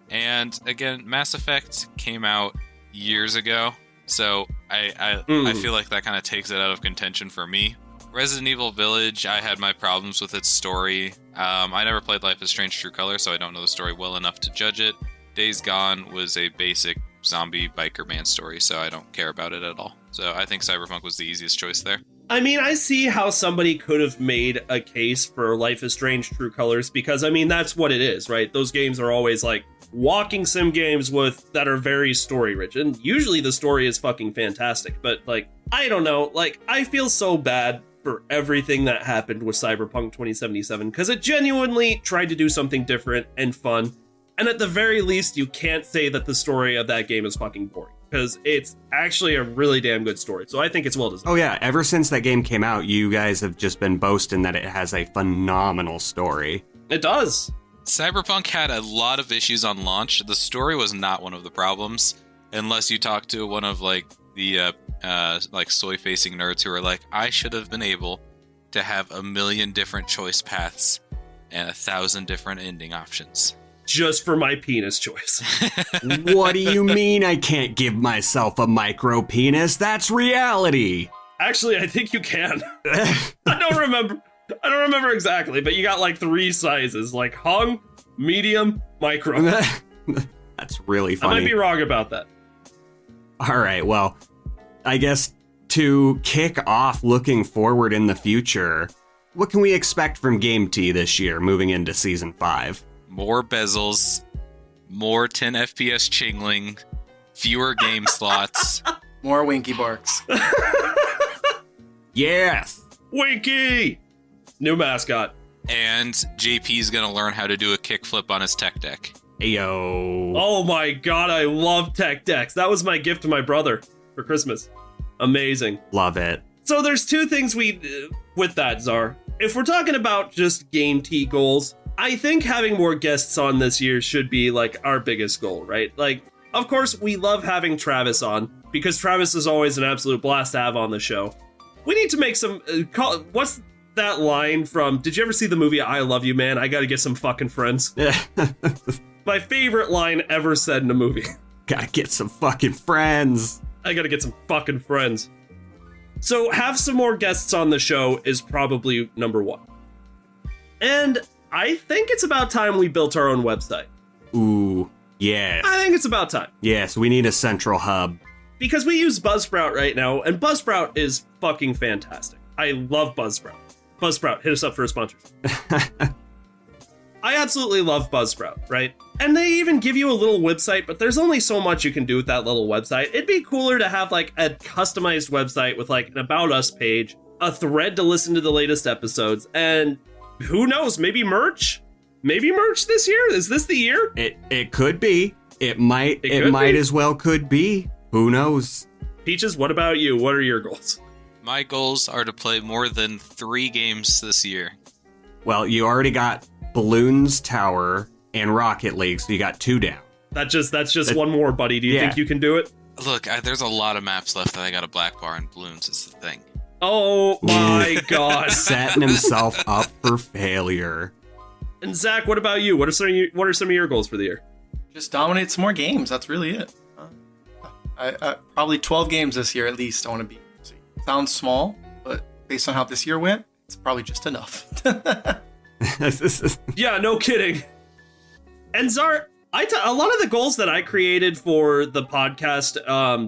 And again, Mass Effect came out years ago, so I feel like that kind of takes it out of contention for me. Resident Evil Village, I had my problems with its story. I never played Life is Strange True Colors, so I don't know the story well enough to judge it. Days Gone was a basic zombie biker man story, so I don't care about it at all. So I think Cyberpunk was the easiest choice there. I mean, I see how somebody could have made a case for Life is Strange True Colors because, I mean, that's what it is, right? Those games are always like walking sim games that are very story rich, and usually the story is fucking fantastic. But like, I don't know, like, I feel so bad for everything that happened with Cyberpunk 2077 because it genuinely tried to do something different and fun. And at the very least, you can't say that the story of that game is fucking boring because it's actually a really damn good story. So I think it's well deserved. Oh yeah, ever since that game came out, you guys have just been boasting that it has a phenomenal story. It does. Cyberpunk had a lot of issues on launch. The story was not one of the problems, unless you talk to one of like the like soy-facing nerds who are like, I should have been able to have 1 million different choice paths and 1,000 different ending options. Just for my penis choice. What do you mean I can't give myself a micro penis? That's reality. Actually, I think you can. I don't remember exactly, but you got like 3 sizes, like hung, medium, micro. That's really funny. I might be wrong about that. All right, well, I guess to kick off looking forward in the future, what can we expect from Game T this year moving into Season 5? More bezels, more 10 FPS chingling, fewer game slots. More Winky borks. Yes! Winky! New mascot. And JP's gonna learn how to do a kickflip on his tech deck. Ayo. Oh my god, I love tech decks. That was my gift to my brother for Christmas. Amazing. Love it. So there's 2 things with that, Czar. If we're talking about just Game T goals, I think having more guests on this year should be like our biggest goal, right? Like, of course, we love having Travis on because Travis is always an absolute blast to have on the show. We need to make some, what's that line from, did you ever see the movie I Love You, Man? I gotta get some fucking friends. My favorite line ever said in a movie. Gotta get some fucking friends. I gotta get some fucking friends. So have some more guests on the show is probably number 1. And I think it's about time we built our own website. Ooh, yes. I think it's about time. Yes, we need a central hub. Because we use Buzzsprout right now, and Buzzsprout is fucking fantastic. I love Buzzsprout. Buzzsprout, hit us up for a sponsor. I absolutely love Buzzsprout, right? And they even give you a little website, but there's only so much you can do with that little website. It'd be cooler to have like a customized website with like an About Us page, a thread to listen to the latest episodes, and who knows, maybe merch? Maybe merch this year? Is this the year? It could be. It might as well could be. Who knows? Peaches, what about you? What are your goals? My goals are to play more than 3 games this year. Well, you already got Balloons Tower and Rocket League, so you got 2 down. That's just one more, buddy. Do you think you can do it? Look, there's a lot of maps left that I got a black bar and balloons is the thing. Oh my god. Setting himself up for failure. And Zach, what about you? What are some of your goals for the year? Just dominate some more games. That's really it. I probably 12 games this year at least. I want to be. Sounds small, but based on how this year went, it's probably just enough. Yeah, no kidding. And Zar, a lot of the goals that I created for the podcast,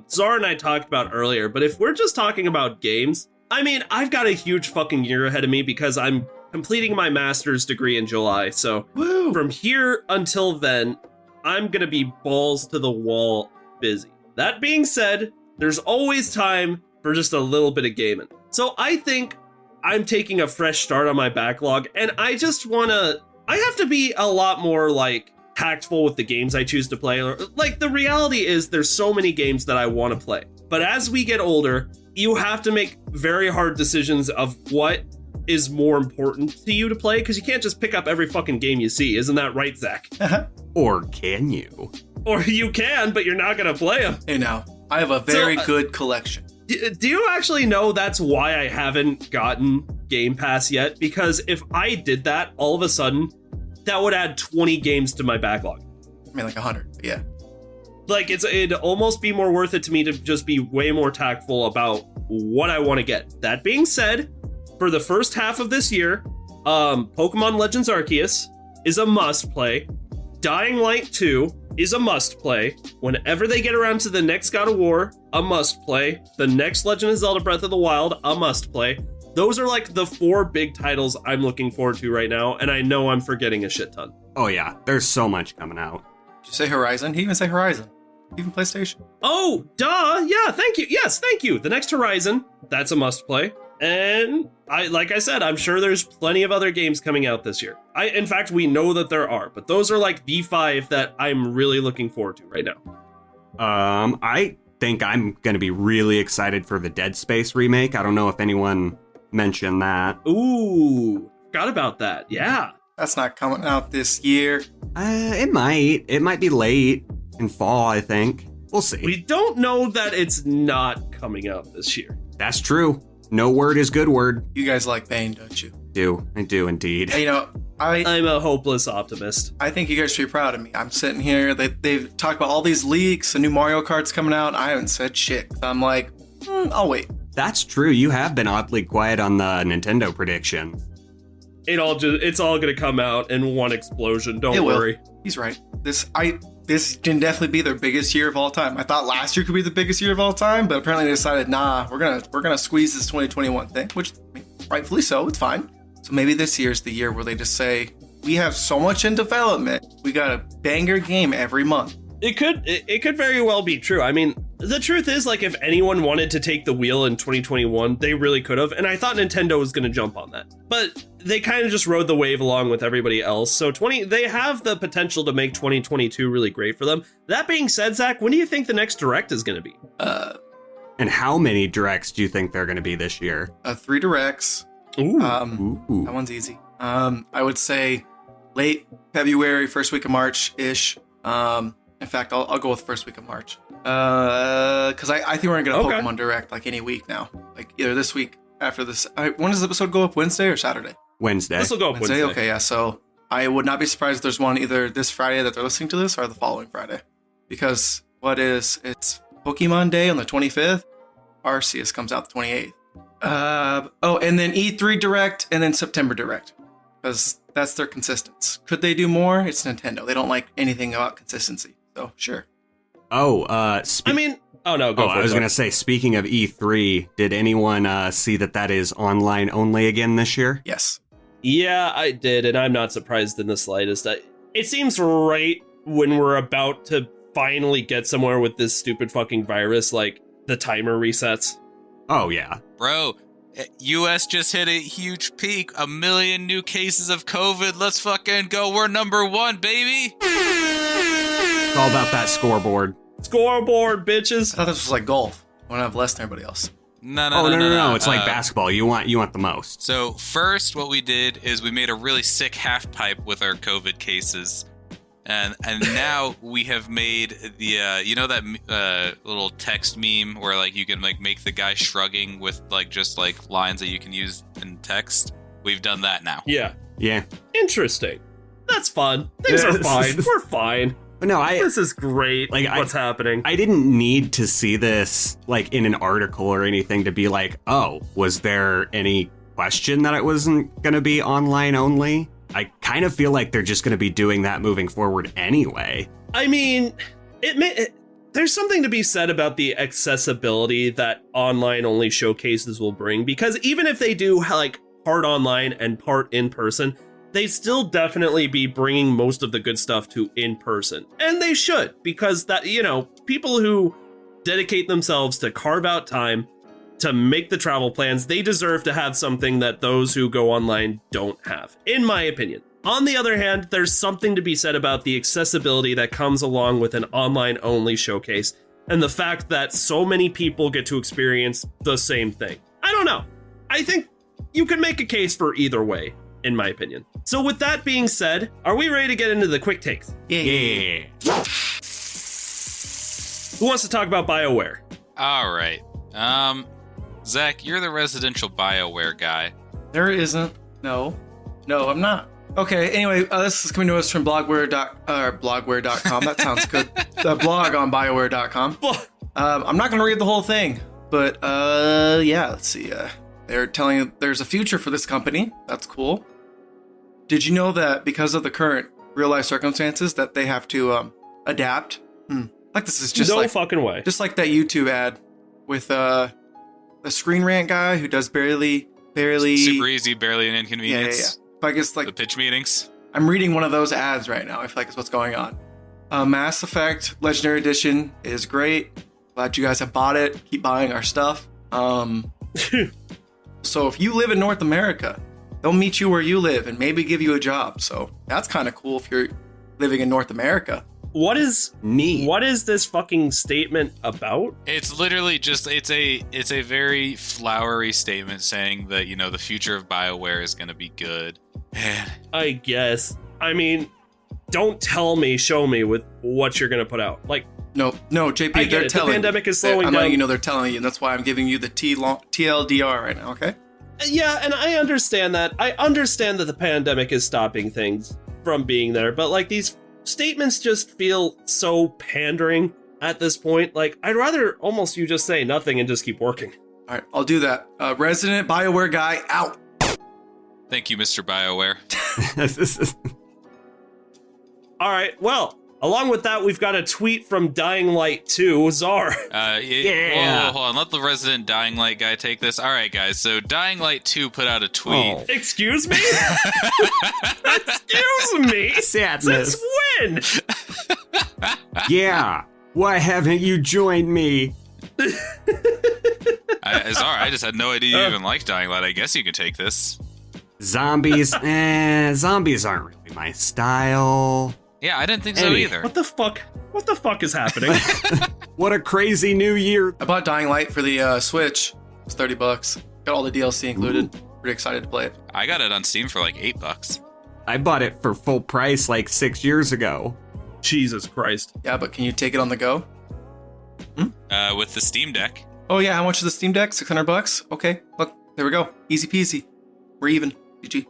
Zar and I talked about earlier, but if we're just talking about games, I mean, I've got a huge fucking year ahead of me because I'm completing my master's degree in July. So From here until then, I'm going to be balls to the wall busy. That being said, there's always time for just a little bit of gaming. So I think I'm taking a fresh start on my backlog, and I have to be a lot more tactful with the games I choose to play. The reality is there's so many games that I want to play. But as we get older, you have to make very hard decisions of what is more important to you to play, because you can't just pick up every fucking game you see. Isn't that right, Zach? Or can you? Or you can, but you're not going to play them. Hey, now, I have a very good collection. Do you actually know that's why I haven't gotten Game Pass yet? Because if I did that, all of a sudden, that would add 20 games to my backlog. I mean, 100, yeah. It'd almost be more worth it to me to just be way more tactful about what I want to get. That being said, for the first half of this year, Pokemon Legends Arceus is a must-play. Dying Light 2 is a must-play. Whenever they get around to the next God of War, a must-play. The next Legend of Zelda Breath of the Wild, a must-play. Those are the 4 big titles I'm looking forward to right now, and I know I'm forgetting a shit ton. Oh yeah, there's so much coming out. Did you say Horizon? He even say Horizon. Even PlayStation. Oh, duh! Yeah, thank you. Yes, thank you. The next Horizon, that's a must-play. And like I said, I'm sure there's plenty of other games coming out this year. In fact, we know that there are, but those are the 5 that I'm really looking forward to right now. I think I'm going to be really excited for the Dead Space remake. I don't know if anyone mentioned that. Ooh, forgot about that. Yeah. That's not coming out this year. It might. It might be late in fall, I think. We'll see. We don't know that it's not coming out this year. That's true. No word is good word. You guys like Bane, don't you? I do indeed. Hey, I'm a hopeless optimist. I think you guys should be proud of me. I'm sitting here. They've talked about all these leaks, the new Mario Kart's coming out. I haven't said shit. I'm like, I'll wait. That's true. You have been oddly quiet on the Nintendo prediction. It's all gonna come out in one explosion. Don't worry. He's right. This can definitely be their biggest year of all time. I thought last year could be the biggest year of all time, but apparently they decided, nah, we're gonna squeeze this 2021 thing, which rightfully so. It's fine. So maybe this year's the year where they just say, we have so much in development. We got a banger game every month. It could very well be true. I mean, the truth is, if anyone wanted to take the wheel in 2021, they really could have. And I thought Nintendo was going to jump on that. But they kind of just rode the wave along with everybody else. So they have the potential to make 2022 really great for them. That being said, Zach, when do you think the next Direct is going to be? And how many Directs do you think they're going to be this year? 3 Directs. Ooh. That one's easy. I would say late February, first week of March-ish. In fact, I'll go with first week of March. Because I think we're going to get a Pokemon Direct any week now. Either this week, after this. When does the episode go up? Wednesday or Saturday? Wednesday. This will go up Wednesday. Okay, yeah. So I would not be surprised if there's one either this Friday that they're listening to this or the following Friday. Because it's Pokemon Day on the 25th. Arceus comes out the 28th. And then E3 Direct and then September Direct. Because that's their consistency. Could they do more? It's Nintendo. They don't like anything about consistency. So, sure. Oh, I was going to say, speaking of E3, did anyone see that is online only again this year? Yes. Yeah, I did, and I'm not surprised in the slightest. It seems right when we're about to finally get somewhere with this stupid fucking virus, the timer resets. Oh, yeah. Bro, US just hit a huge peak. 1 million new cases of COVID. Let's fucking go. We're number 1, baby. It's all about that scoreboard. Scoreboard, bitches. I thought this was like golf. I want to have less than everybody else. No. It's like basketball. You want the most. So first, what we did is we made a really sick half pipe with our COVID cases. And now we have made the you know that little text meme where like you can like make the guy shrugging with like just like lines that you can use in text. We've done that now. Yeah. Yeah. Interesting. That's fun. Things are fine. We're fine. But no, this is great. Like, what's happening? I didn't need to see this like in an article or anything to be like, oh, was there any question that it wasn't going to be online only? I kind of feel like they're just going to be doing that moving forward anyway. I mean, there's something to be said about the accessibility that online only showcases will bring, because even if they do like part online and part in person, they still definitely be bringing most of the good stuff to in person. And they should, because that, you know, people who dedicate themselves to carve out time to make the travel plans, they deserve to have something that those who go online don't have, in my opinion. On the other hand, there's something to be said about the accessibility that comes along with an online-only showcase, and the fact that so many people get to experience the same thing. I don't know. I think you can make a case for either way, in my opinion. So with that being said, are we ready to get into the quick takes? Yeah. Who wants to talk about BioWare? All right. Zach, you're the residential BioWare guy. There isn't. No, I'm not. Okay, anyway, this is coming to us from blogware.com. That sounds good. The blog on bioware.com. I'm not going to read the whole thing, but yeah, let's see. They're telling you there's a future for this company. That's cool. Did you know that because of the current real-life circumstances that they have to adapt? Like this is just no like fucking way. Just like that YouTube ad with the Screen Rant guy who does barely super easy, barely an inconvenience. Yeah. I guess like the pitch meetings. I'm reading one of those ads right now. I feel like it's what's going on. Mass Effect Legendary Edition is great. Glad you guys have bought it. Keep buying our stuff. So if you live in North America, they'll meet you where you live and maybe give you a job. So that's kind of cool if you're living in North America. What is neat? What is this fucking statement about? It's literally just it's a very flowery statement saying that, you know, the future of BioWare is going to be good. Man. I guess. I mean, don't tell me, show me with what you're going to put out. Like, no, JP, they're telling the pandemic is slowing down. I'm letting you know they're telling you, and that's why I'm giving you the TLDR right now, okay? Yeah, and I understand that. I understand that the pandemic is stopping things from being there, but like these statements just feel so pandering at this point. Like, I'd rather almost you just say nothing and just keep working. All right, I'll do that. Resident BioWare guy out. Thank you, Mr. BioWare. All right, well, along with that, we've got a tweet from Dying Light 2, Czar. Yeah. Whoa, hold on. Let the resident Dying Light guy take this. All right, guys. So Dying Light 2 put out a tweet. Oh. Excuse me? Excuse me? Sadness. Since when? Yeah. Why haven't you joined me? Czar, I just had no idea you even liked Dying Light. I guess you could take this. Zombies? Zombies aren't really my style. Yeah, I didn't think so either. What the fuck? What the fuck is happening? What a crazy new year. I bought Dying Light for the Switch. It's $30. Got all the DLC included. Ooh. Pretty excited to play it. I got it on Steam for like $8. I bought it for full price like 6 years ago. Jesus Christ. Yeah, but can you take it on the go? With the Steam Deck. Oh yeah, how much is the Steam Deck? $600? Okay, look, there we go. Easy peasy. We're even. GG.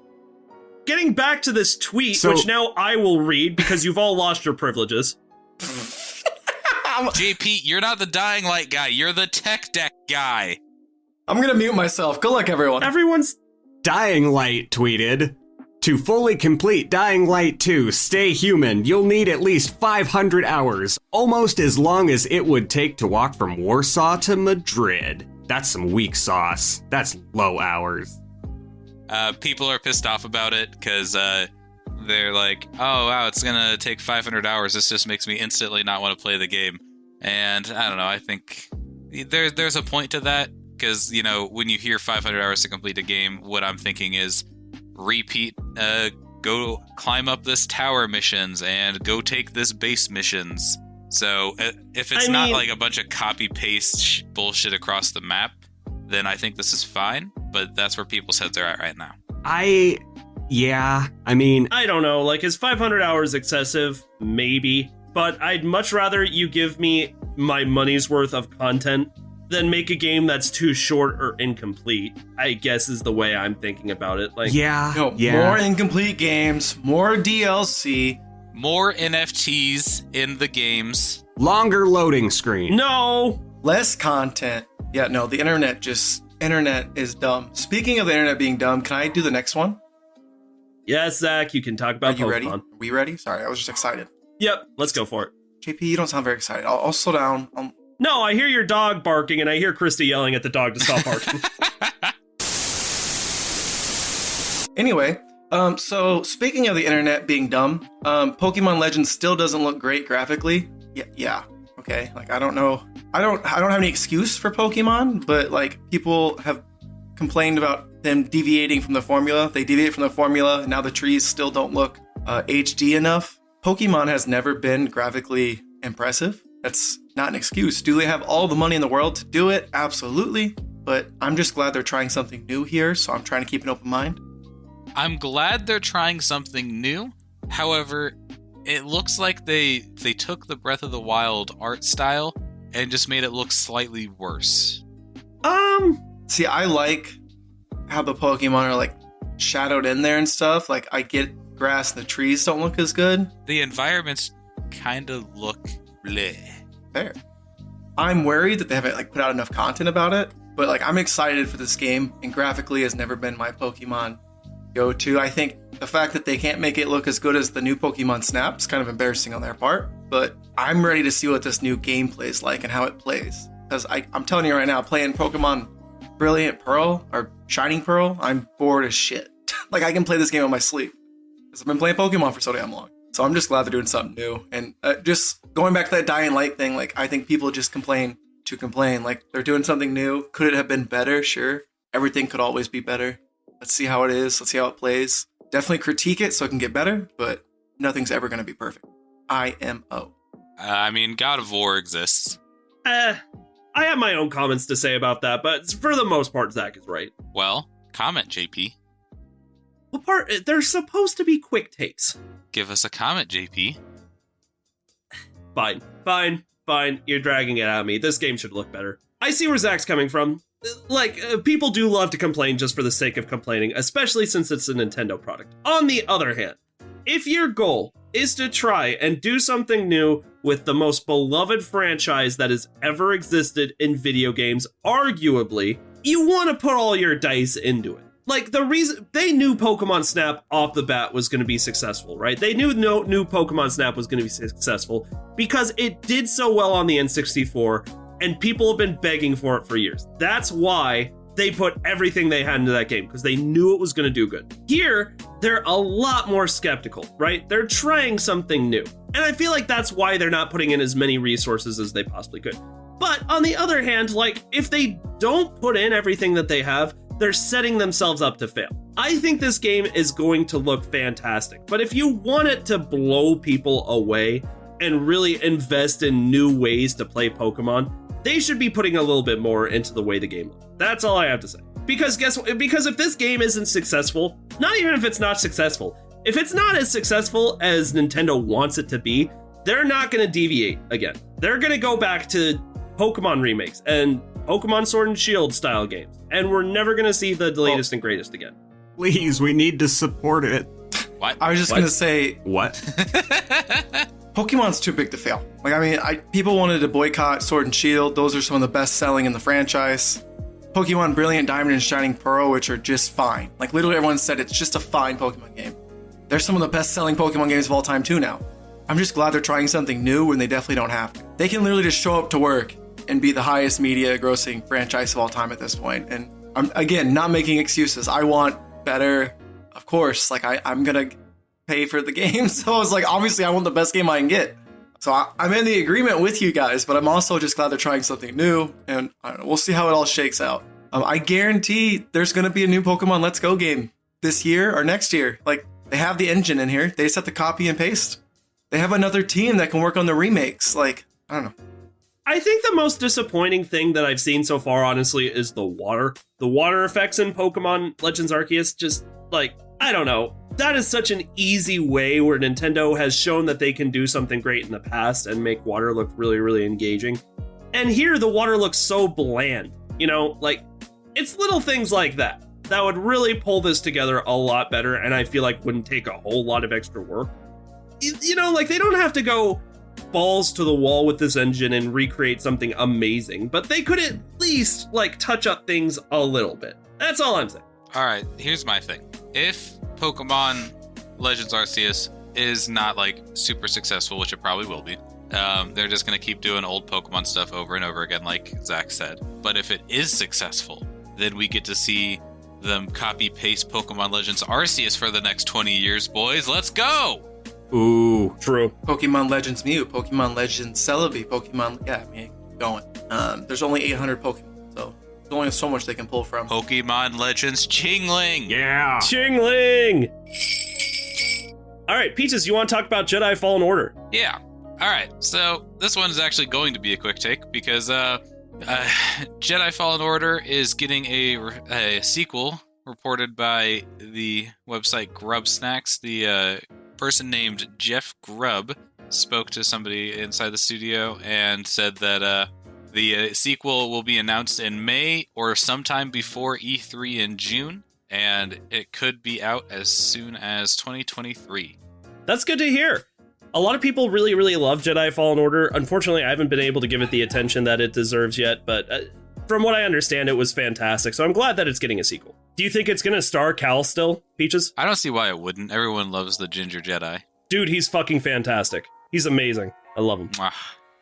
Getting back to this tweet, which now I will read because you've all lost your privileges. JP, you're not the Dying Light guy. You're the Tech Deck guy. I'm gonna mute myself. Good luck, everyone. Everyone's... Dying Light tweeted, "To fully complete Dying Light 2, Stay Human, you'll need at least 500 hours, almost as long as it would take to walk from Warsaw to Madrid." That's some weak sauce. That's low hours. People are pissed off about it because they're like, oh, wow, it's going to take 500 hours. This just makes me instantly not want to play the game. And I don't know, I think there's a point to that because, you know, when you hear 500 hours to complete a game, what I'm thinking is repeat, go climb up this tower missions and go take this base missions. So if it's not like a bunch of copy-paste bullshit across the map, then I think this is fine, but that's where people's heads are at right now. I Yeah, I mean, I don't know, like, is 500 hours excessive? Maybe. But I'd much rather you give me my money's worth of content than make a game that's too short or incomplete, I guess is the way I'm thinking about it. Like, more incomplete games, more DLC, more NFTs in the games, longer loading screen. No, less content. Yeah, no, the internet is dumb. Speaking of the internet being dumb, can I do the next one? Yes, Zach, you can talk about Are you Pokemon. ready? Are we ready? Sorry, I was just excited. Yep, let's go for it. JP, you don't sound very excited. I'll slow down. No, I hear your dog barking, and I hear Krista yelling at the dog to stop barking. Anyway, so speaking of the internet being dumb, Pokemon Legends still doesn't look great graphically. Yeah. Okay. Like, I don't know. I don't have any excuse for Pokemon, but like, people have complained about them deviating from the formula. They deviate from the formula, and now the trees still don't look HD enough. Pokemon has never been graphically impressive. That's not an excuse. Do they have all the money in the world to do it? Absolutely. But I'm just glad they're trying something new here, so I'm trying to keep an open mind. I'm glad they're trying something new. However, it looks like they took the Breath of the Wild art style and just made it look slightly worse. See, I like how the Pokemon are like shadowed in there and stuff. Like, I get grass and the trees don't look as good. The environments kind of look bleh. Fair. I'm worried that they haven't like put out enough content about it, but like, I'm excited for this game, and graphically has never been my Pokemon go-to. I think the fact that they can't make it look as good as the new Pokemon Snap is kind of embarrassing on their part, but I'm ready to see what this new game plays like and how it plays. Because I'm telling you right now, playing Pokemon Brilliant Pearl or Shining Pearl, I'm bored as shit. Like, I can play this game on my sleep because I've been playing Pokemon for so damn long. So I'm just glad they're doing something new. And just going back to that Dying Light thing, like, I think people just complain to complain. Like, they're doing something new. Could it have been better? Sure. Everything could always be better. Let's see how it is. Let's see how it plays. Definitely critique it so it can get better, but nothing's ever going to be perfect. IMO. I mean, God of War exists. I have my own comments to say about that, but for the most part, Zach is right. Well, comment, JP. What part? They're supposed to be quick takes. Give us a comment, JP. Fine. You're dragging it out of me. This game should look better. I see where Zach's coming from. Like, people do love to complain just for the sake of complaining, especially since it's a Nintendo product. On the other hand, if your goal is to try and do something new with the most beloved franchise that has ever existed in video games, arguably, you want to put all your dice into it. Like, the reason they knew Pokemon Snap off the bat was going to be successful, right? They knew new Pokemon Snap was going to be successful because it did so well on the N64, and people have been begging for it for years. That's why they put everything they had into that game, because they knew it was going to do good. Here, they're a lot more skeptical, right? They're trying something new. And I feel like that's why they're not putting in as many resources as they possibly could. But on the other hand, like, if they don't put in everything that they have, they're setting themselves up to fail. I think this game is going to look fantastic, but if you want it to blow people away and really invest in new ways to play Pokemon, they should be putting a little bit more into the way the game looks. That's all I have to say. Because because if this game isn't successful, not even if it's not successful, if it's not as successful as Nintendo wants it to be, they're not going to deviate again. They're going to go back to Pokemon remakes and Pokemon Sword and Shield style games, and we're never going to see the latest and greatest again. Please, we need to support it. What? I was just going to say, What? Pokemon's too big to fail. Like, I mean, people wanted to boycott Sword and Shield. Those are some of the best selling in the franchise. Pokemon Brilliant Diamond and Shining Pearl, which are just fine. Like, literally everyone said it's just a fine Pokemon game. They're some of the best selling Pokemon games of all time too now. I'm just glad they're trying something new when they definitely don't have to. They can literally just show up to work and be the highest media grossing franchise of all time at this point. And I'm, again, not making excuses. I want better, of course. Like, I'm going to pay for the game. So I was like, obviously I want the best game I can get. So I'm in the agreement with you guys, but I'm also just glad they're trying something new. And I don't know, we'll see how it all shakes out. I guarantee there's going to be a new Pokemon Let's Go game this year or next year. Like, they have the engine in here. They just have to copy and paste. They have another team that can work on the remakes. Like, I don't know. I think the most disappointing thing that I've seen so far, honestly, is the water. The water effects in Pokemon Legends Arceus, just, like, I don't know. That is such an easy way where Nintendo has shown that they can do something great in the past and make water look really, really engaging. And here the water looks so bland, you know, like it's little things like that would really pull this together a lot better. And I feel like wouldn't take a whole lot of extra work. You know, like they don't have to go balls to the wall with this engine and recreate something amazing, but they could at least like touch up things a little bit. That's all I'm saying. All right, here's my thing. If Pokemon Legends Arceus is not like super successful, which it probably will be, they're just going to keep doing old Pokemon stuff over and over again, like Zach said. But if it is successful, then we get to see them copy-paste Pokemon Legends Arceus for the next 20 years, boys. Let's go! Ooh, true. Pokemon Legends Mew, Pokemon Legends Celebi, Pokemon... Yeah, I mean, keep going. There's only 800 Pokemon, so there's only so much they can pull from. Pokemon Legends Chingling! yeah. Chingling! All right, Peaches, you want to talk about Jedi Fallen Order? Yeah. All right, so this one is actually going to be a quick take because Jedi Fallen Order is getting a sequel reported by the website Grub Snacks. The person named Jeff Grubb spoke to somebody inside the studio and said that the sequel will be announced in May or sometime before E3 in June, and it could be out as soon as 2023. That's good to hear. A lot of people really, really love Jedi Fallen Order. Unfortunately, I haven't been able to give it the attention that it deserves yet, but from what I understand, it was fantastic, so I'm glad that it's getting a sequel. Do you think it's going to star Cal still, Peaches? I don't see why it wouldn't. Everyone loves the Ginger Jedi. Dude, he's fucking fantastic. He's amazing. I love him. Mwah.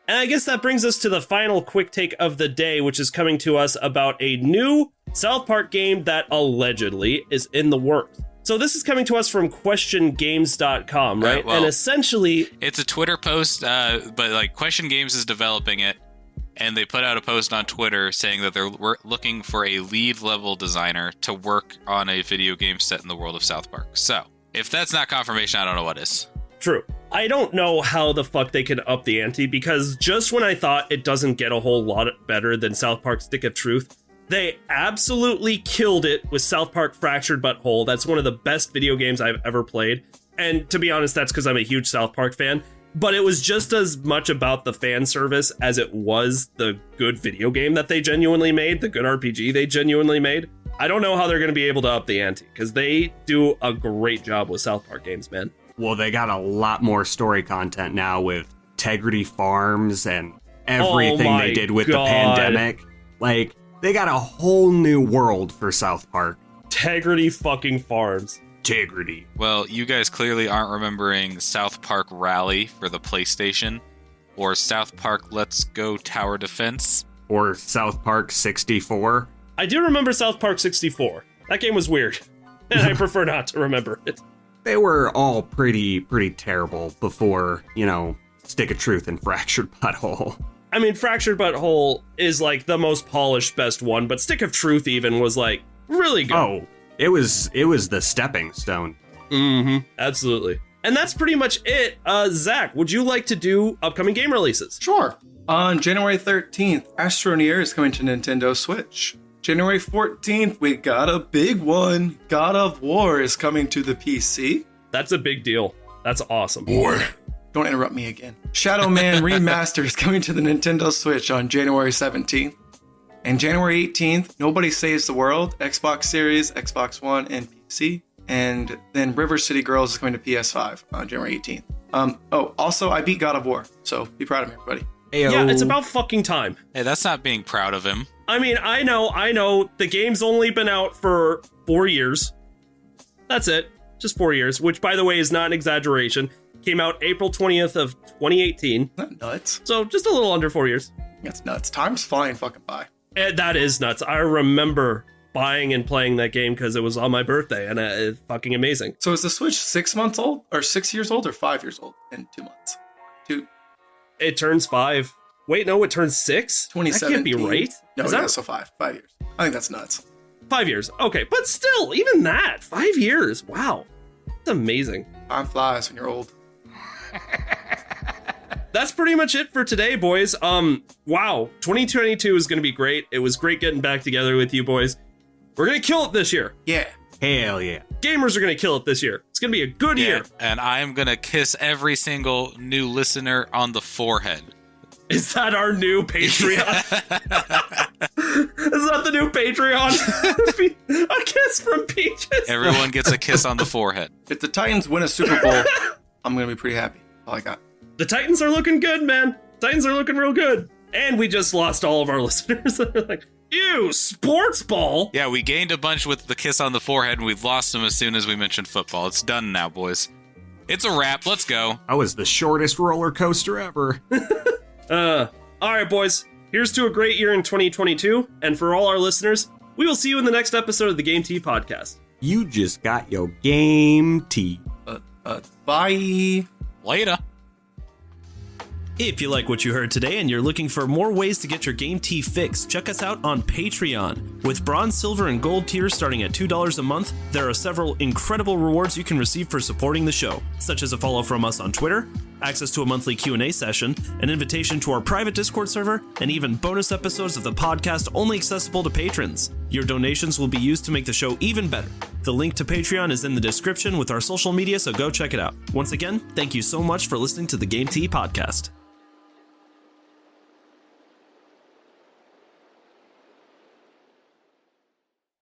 And I guess that brings us to the final quick take of the day, which is coming to us about a new South Park game that allegedly is in the works. So this is coming to us from questiongames.com, right? Well, and essentially... It's a Twitter post, but like Question Games is developing it, and they put out a post on Twitter saying that they're looking for a lead level designer to work on a video game set in the world of South Park. So, if that's not confirmation, I don't know what is. True. I don't know how the fuck they can up the ante, because just when I thought it doesn't get a whole lot better than South Park Stick of Truth, they absolutely killed it with South Park Fractured But Whole. That's one of the best video games I've ever played. And to be honest, that's because I'm a huge South Park fan. But it was just as much about the fan service as it was the good video game that they genuinely made, the good RPG they genuinely made. I don't know how they're going to be able to up the ante, because they do a great job with South Park games, man. Well, they got a lot more story content now with Integrity Farms and everything they did with the pandemic. Like, they got a whole new world for South Park. Integrity fucking Farms. Integrity. Well, you guys clearly aren't remembering South Park Rally for the PlayStation, or South Park Let's Go Tower Defense, or South Park 64. I do remember South Park 64. That game was weird, and I prefer not to remember it. They were all pretty terrible before, you know, Stick of Truth and Fractured Butthole. I mean, Fractured Butthole is like the most polished, best one, but Stick of Truth even was like really good. Oh, it was the stepping stone. Mm-hmm. Absolutely. And that's pretty much it. Zach, would you like to do upcoming game releases? Sure. On January 13th, Astroneer is coming to Nintendo Switch. January 14th, we got a big one. God of War is coming to the PC. That's a big deal. That's awesome. War. Don't interrupt me again. Shadow Man Remaster is coming to the Nintendo Switch on January 17th. And January 18th, Nobody Saves the World, Xbox Series, Xbox One, and PC. And then River City Girls is coming to PS5 on January 18th. Also, I beat God of War, so be proud of me, everybody. Ayo. Yeah, it's about fucking time. Hey, that's not being proud of him. I mean, I know. The game's only been out for 4 years. That's it. Just 4 years, which, by the way, is not an exaggeration. Came out April 20th of 2018. Isn't that nuts? So just a little under 4 years. That's nuts. Time's flying fucking by. That is nuts. I remember buying and playing that game because it was on my birthday, and it's fucking amazing. So is the Switch 6 months old, or 6 years old, or 5 years old in 2 months? It turns 5. Wait, no, it turns 6? 2017. That can't be right. No, yeah, so 5 years. I think that's nuts. 5 years. Okay, but still, even that, 5 years. Wow. That's amazing. Time flies when you're old. That's pretty much it for today, boys. Wow, 2022 is going to be great. It was great getting back together with you boys. We're going to kill it this year. Yeah. Hell yeah. Gamers are going to kill it this year. It's going to be a good year. And I'm going to kiss every single new listener on the forehead. Is that our new Patreon? Is that the new Patreon? A kiss from Peaches. Everyone gets a kiss on the forehead. If the Titans win a Super Bowl, I'm going to be pretty happy. That's all I got. The Titans are looking good, man. Titans are looking real good. And we just lost all of our listeners. They're like, ew, sports ball? Yeah, we gained a bunch with the kiss on the forehead, and we've lost them as soon as we mentioned football. It's done now, boys. It's a wrap. Let's go. That was the shortest roller coaster ever. All right, boys. Here's to a great year in 2022. And for all our listeners, we will see you in the next episode of the Game Tea Podcast. You just got your game tea. Bye. Later. If you like what you heard today and you're looking for more ways to get your game tea fix, check us out on Patreon. With bronze, silver, and gold tiers starting at $2 a month, there are several incredible rewards you can receive for supporting the show, such as a follow from us on Twitter, access to a monthly Q&A session, an invitation to our private Discord server, and even bonus episodes of the podcast only accessible to patrons. Your donations will be used to make the show even better. The link to Patreon is in the description with our social media, so go check it out. Once again, thank you so much for listening to the Game Tea Podcast.